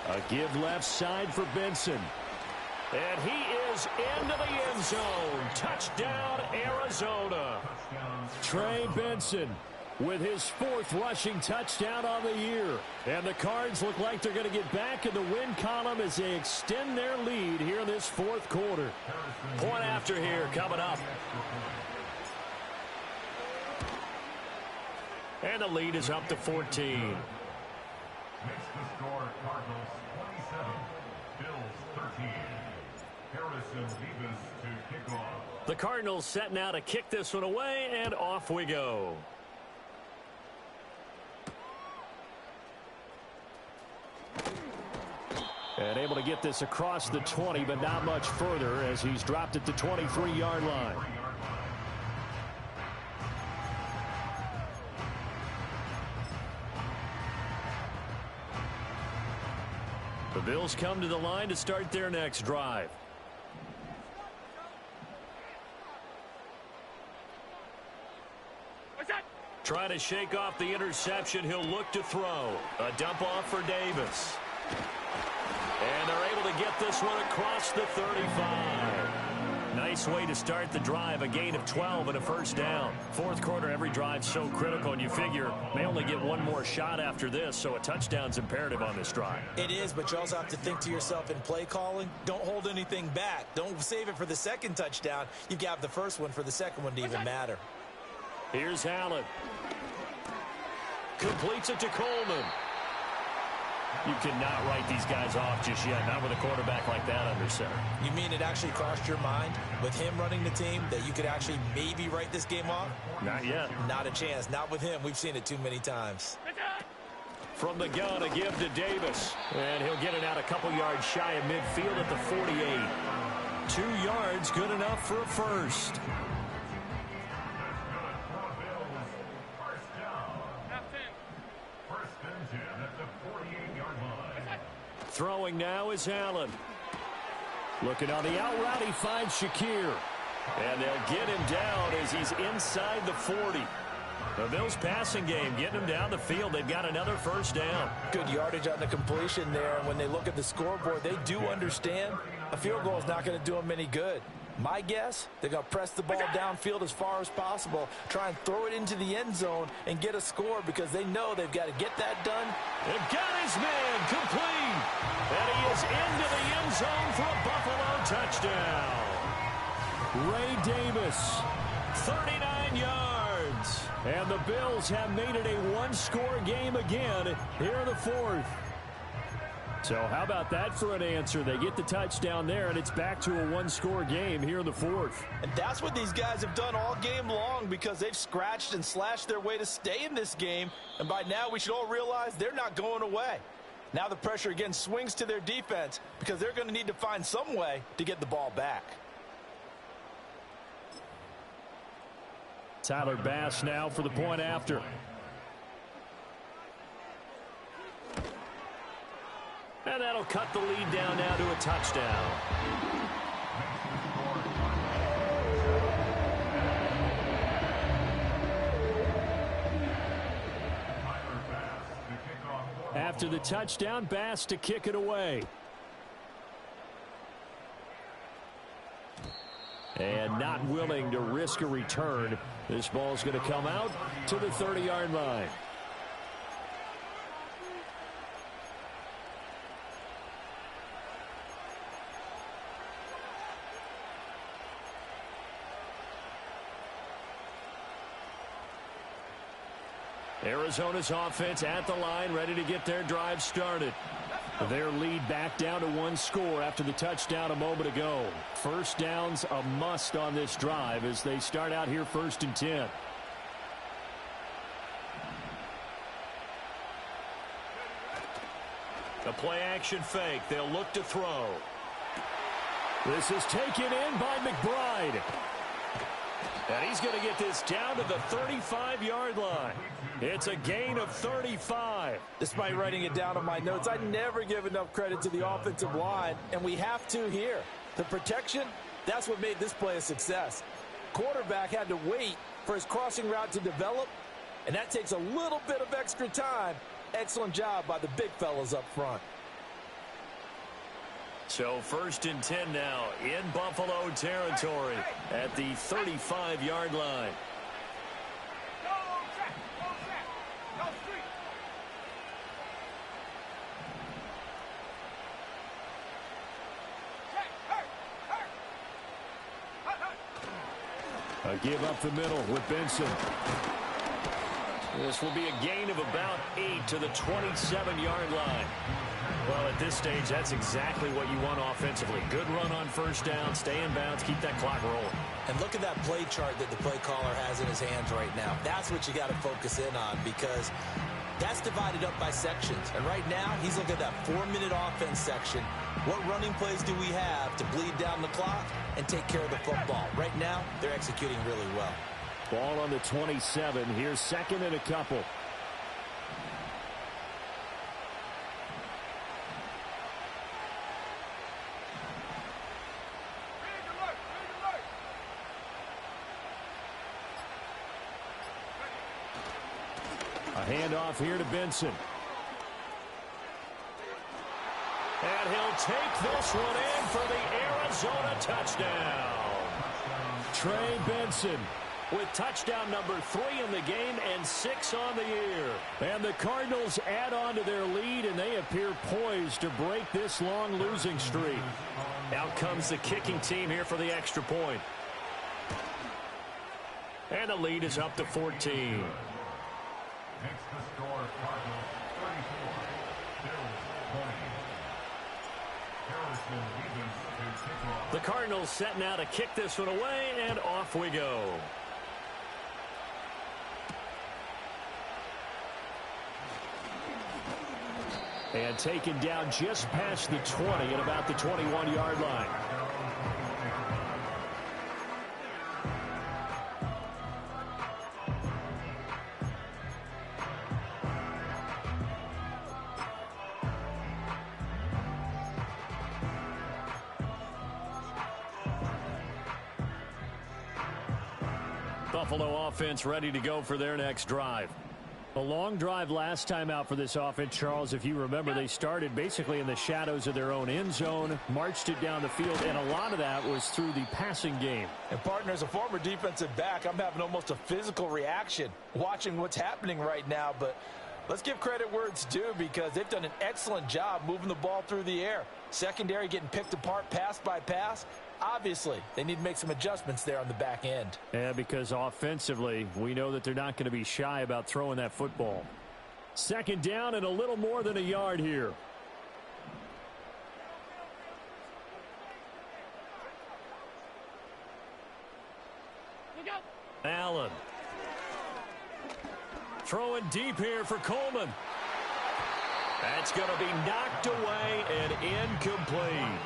A give left side for Benson. And he is into the end zone. Touchdown, Arizona. Trey Benson with his 4th rushing touchdown on the year. And the Cards look like they're going to get back in the win column as they extend their lead here in this 4th quarter. Point after here coming up. And the lead is up to 14. Next to score, Cardinals 27, Bills 13. Harrison Vivas to kick off. The Cardinals set now to kick this one away, and off we go. And able to get this across the 20, but not much further as he's dropped it to 23-yard line. The Bills come to the line to start their next drive. Trying to shake off the interception. He'll look to throw. A dump off for Davis. And they're able to get this one across the 35. Nice way to start the drive. A gain of 12 and a first down. Fourth quarter, every drive's so critical, and you figure may only get one more shot after this, so a touchdown's imperative on this drive. It is, but you also have to think to yourself in play calling, don't hold anything back. Don't save it for the second touchdown. You've got the first one for the second one to even matter. Here's Allen. Completes it to Coleman. You cannot write these guys off just yet, not with a quarterback like that under center. You mean it actually crossed your mind with him running the team that you could actually maybe write this game off? Not yet. Not a chance. Not with him. We've seen it too many times. From the gun, a give to Davis. And he'll get it out a couple yards shy of midfield at the 48. 2 yards, good enough for a first. Throwing now is Allen. Looking on the out route, he finds Shakir. And they'll get him down as he's inside the 40. The Bills passing game getting him down the field. They've got another first down. Good yardage on the completion there. And when they look at the scoreboard, they do understand a field goal is not going to do them any good. My guess, they're going to press the ball downfield as far as possible, try and throw it into the end zone and get a score because they know they've got to get that done. They've got his man complete. And he is into the end zone for a Buffalo touchdown. Ray Davis, 39 yards. And the Bills have made it a one-score game again here in the fourth. So how about that for an answer? They get the touchdown there, and it's back to a one-score game here in the fourth. And that's what these guys have done all game long because they've scratched and slashed their way to stay in this game. And by now, we should all realize they're not going away. Now the pressure again swings to their defense because they're going to need to find some way to get the ball back. Tyler Bass now for the point after. And that'll cut the lead down now to a touchdown. After the touchdown, Bass to kick it away. And not willing to risk a return. This ball's going to come out to the 30-yard line. Arizona's offense at the line, ready to get their drive started. Their lead back down to one score after the touchdown a moment ago. First down's a must on this drive as they start out here 1st and 10. A play-action fake. They'll look to throw. This is taken in by McBride. And he's going to get this down to the 35-yard line. It's a gain of 35. Despite writing it down on my notes, I never give enough credit to the offensive line, and we have to here. The protection, that's what made this play a success. Quarterback had to wait for his crossing route to develop, and that takes a little bit of extra time. Excellent job by the big fellas up front. So 1st and 10 now in Buffalo territory at the 35-yard line. A give up the middle with Benson. This will be a gain of about 8 to the 27-yard line. Well, at this stage, that's exactly what you want offensively. Good run on first down, stay in bounds, keep that clock rolling. And look at that play chart that the play caller has in his hands right now. That's what you got to focus in on because that's divided up by sections. And right now, he's looking at that 4-minute offense section. What running plays do we have to bleed down the clock and take care of the football? Right now, they're executing really well. Ball on the 27. Here's 2nd and a couple. A handoff here to Benson. And he'll take this one in for the Arizona touchdown. Trey Benson with touchdown number 3 in the game and 6 on the year. And the Cardinals add on to their lead, and they appear poised to break this long losing streak. Out comes the kicking team here for the extra point. And the lead is up to 14. Next to score, Cardinals 34, Bills 20. Harrison Evans to kick off. The Cardinals set now to kick this one away, and off we go. And taken down just past the 20 at about the 21-yard line. Buffalo offense ready to go for their next drive. A long drive last time out for this offense, Charles. If you remember, they started basically in the shadows of their own end zone, marched it down the field, and a lot of that was through the passing game. And, partner, as a former defensive back, I'm having almost a physical reaction watching what's happening right now. But let's give credit where it's due, because they've done an excellent job moving the ball through the air. Secondary getting picked apart pass by pass. Obviously, they need to make some adjustments there on the back end. Yeah, because offensively, we know that they're not going to be shy about throwing that football. Second down and a little more than a yard here. Allen. Throwing deep here for Coleman. That's going to be knocked away and incomplete.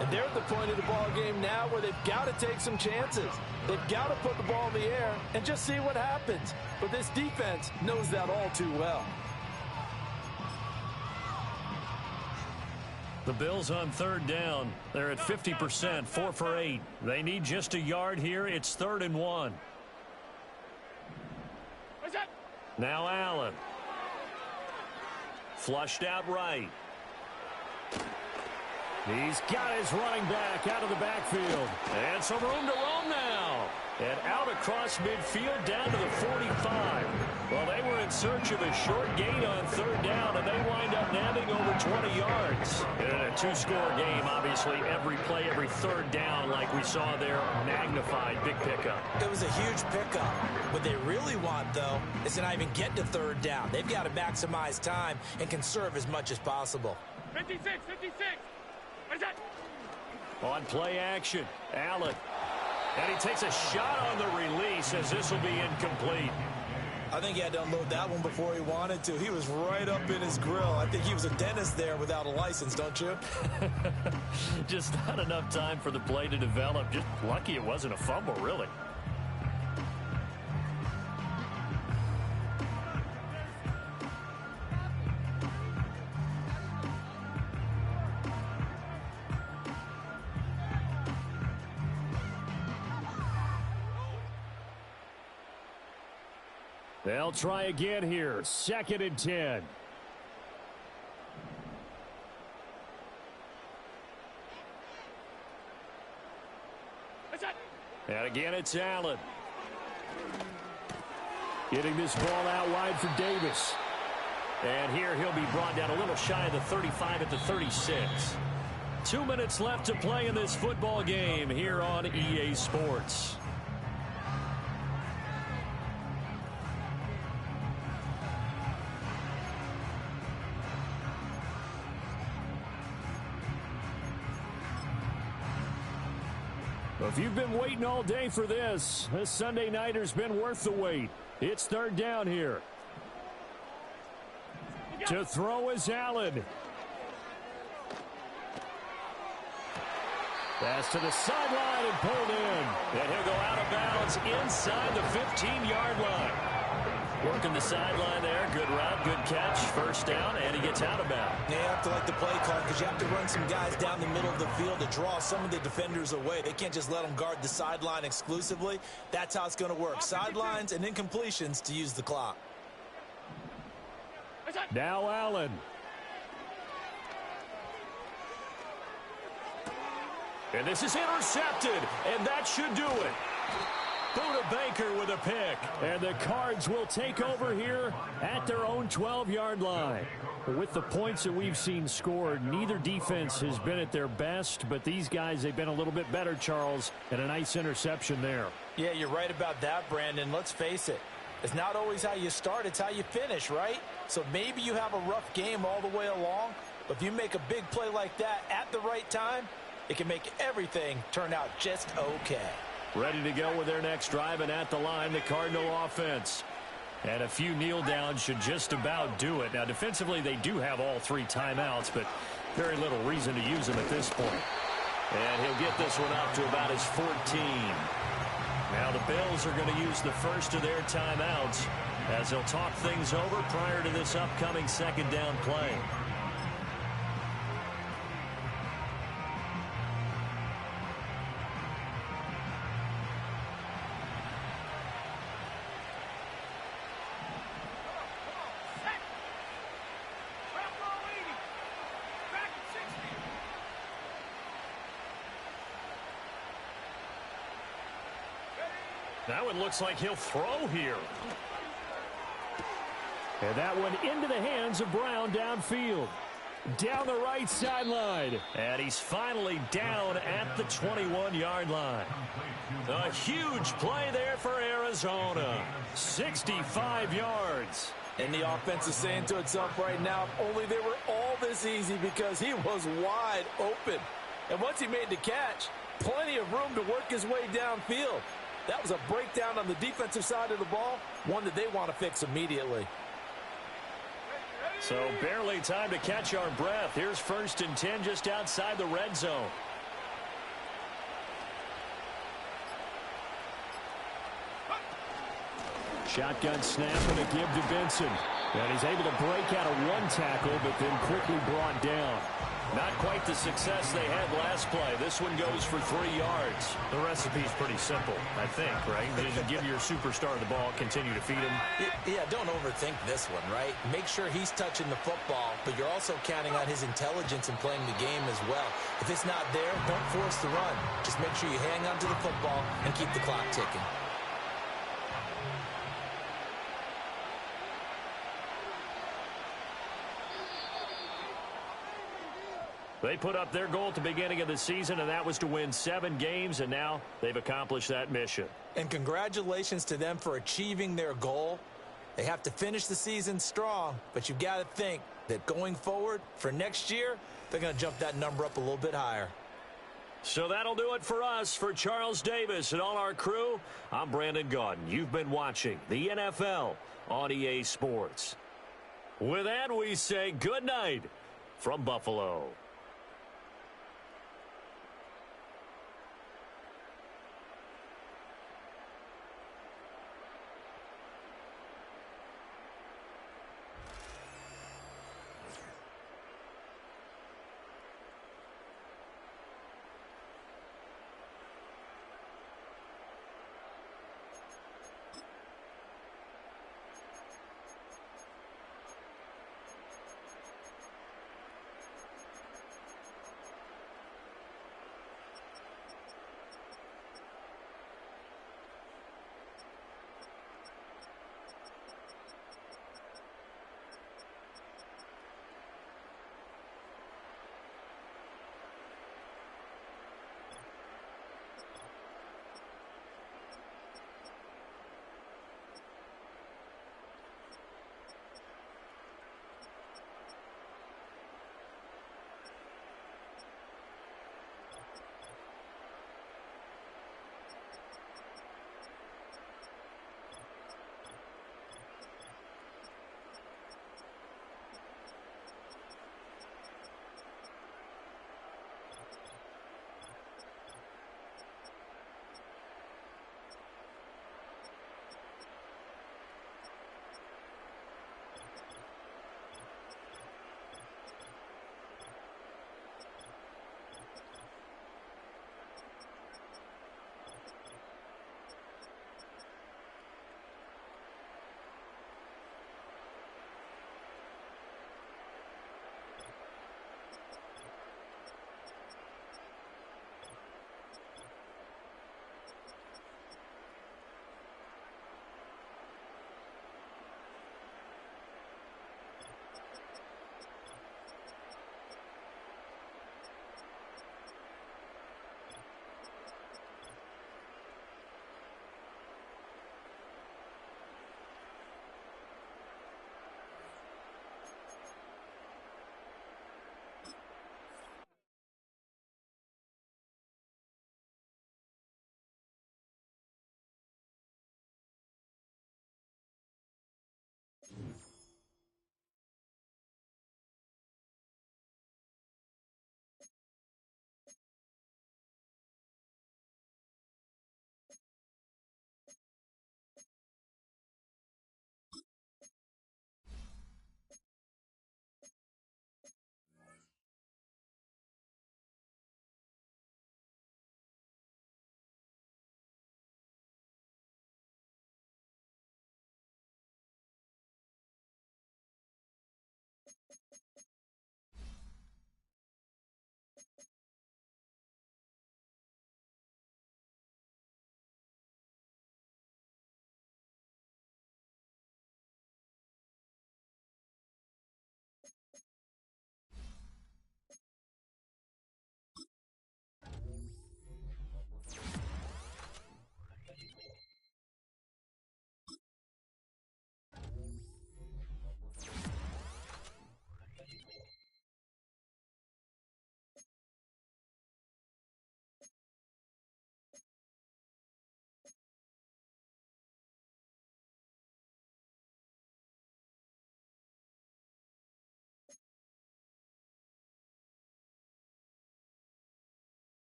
And they're at the point of the ball game now where they've got to take some chances. They've got to put the ball in the air and just see what happens. But this defense knows that all too well. The Bills on third down. They're at 50%, 4 for 8. They need just a yard here. It's 3rd and 1. Now Allen. Flushed out right. He's got his running back out of the backfield. And some room to roam now. And out across midfield down to the 45. Well, they were in search of a short gain on third down, and they wind up nabbing over 20 yards. In a 2-score game, obviously, every play, every third down, like we saw there, magnified, big pickup. It was a huge pickup. What they really want, though, is to not even get to third down. They've got to maximize time and conserve as much as possible. 56, 56. On play action, Allen. And he takes a shot on the release as this will be incomplete. I think he had to unload that one before he wanted to. He was right up in his grill. I think he was a dentist there without a license, don't you? Just not enough time for the play to develop. Just lucky it wasn't a fumble, really. They'll try again here. 2nd and 10. And again, it's Allen. Getting this ball out wide for Davis. And here he'll be brought down a little shy of the 35 at the 36. 2 minutes left to play in this football game here on EA Sports. If you've been waiting all day for this Sunday nighter's been worth the wait. It's third down here. To throw is Allen. Pass to the sideline and pulled in. And he'll go out of bounds inside the 15-yard line. Working the sideline there. Good route, good catch. First down, and he gets out of bounds. You have to like the play call because you have to run some guys down the middle of the field to draw some of the defenders away. They can't just let them guard the sideline exclusively. That's how it's going to work. Sidelines and incompletions to use the clock. Now Allen. And this is intercepted, and that should do it. Buda Baker with a pick. And the Cards will take over here at their own 12-yard line. With the points that we've seen scored, neither defense has been at their best, but these guys, they've been a little bit better, Charles, and a nice interception there. Yeah, you're right about that, Brandon. Let's face it. It's not always how you start, it's how you finish, right? So maybe you have a rough game all the way along, but if you make a big play like that at the right time, it can make everything turn out just okay. Ready to go with their next drive, and at the line, the Cardinal offense. And a few kneel downs should just about do it. Now, defensively, they do have all 3 timeouts, but very little reason to use them at this point. And he'll get this one up to about his 14. Now, the Bills are going to use the first of their timeouts as they'll talk things over prior to this upcoming second down play. That one looks like he'll throw here. And that one into the hands of Brown downfield. Down the right sideline. And he's finally down at the 21-yard line. A huge play there for Arizona. 65 yards. And the offense is saying to itself right now, if only they were all this easy, because he was wide open. And once he made the catch, plenty of room to work his way downfield. That was a breakdown on the defensive side of the ball, one that they want to fix immediately. So barely time to catch our breath. Here's 1st and 10 just outside the red zone. Shotgun snap and a give to Benson. And he's able to break out of 1 tackle, but then quickly brought down. Not quite the success they had last play. This one goes for 3 yards. The recipe's pretty simple, I think, right? You just give your superstar the ball, continue to feed him. Yeah, don't overthink this one, right? Make sure he's touching the football, but you're also counting on his intelligence in playing the game as well. If it's not there, don't force the run. Just make sure you hang on to the football and keep the clock ticking. They put up their goal at the beginning of the season, and that was to win 7 games, and now they've accomplished that mission. And congratulations to them for achieving their goal. They have to finish the season strong, but you've got to think that going forward for next year, they're going to jump that number up a little bit higher. So that'll do it for us. For Charles Davis and all our crew, I'm Brandon Gaudin. You've been watching the NFL on EA Sports. With that, we say good night from Buffalo.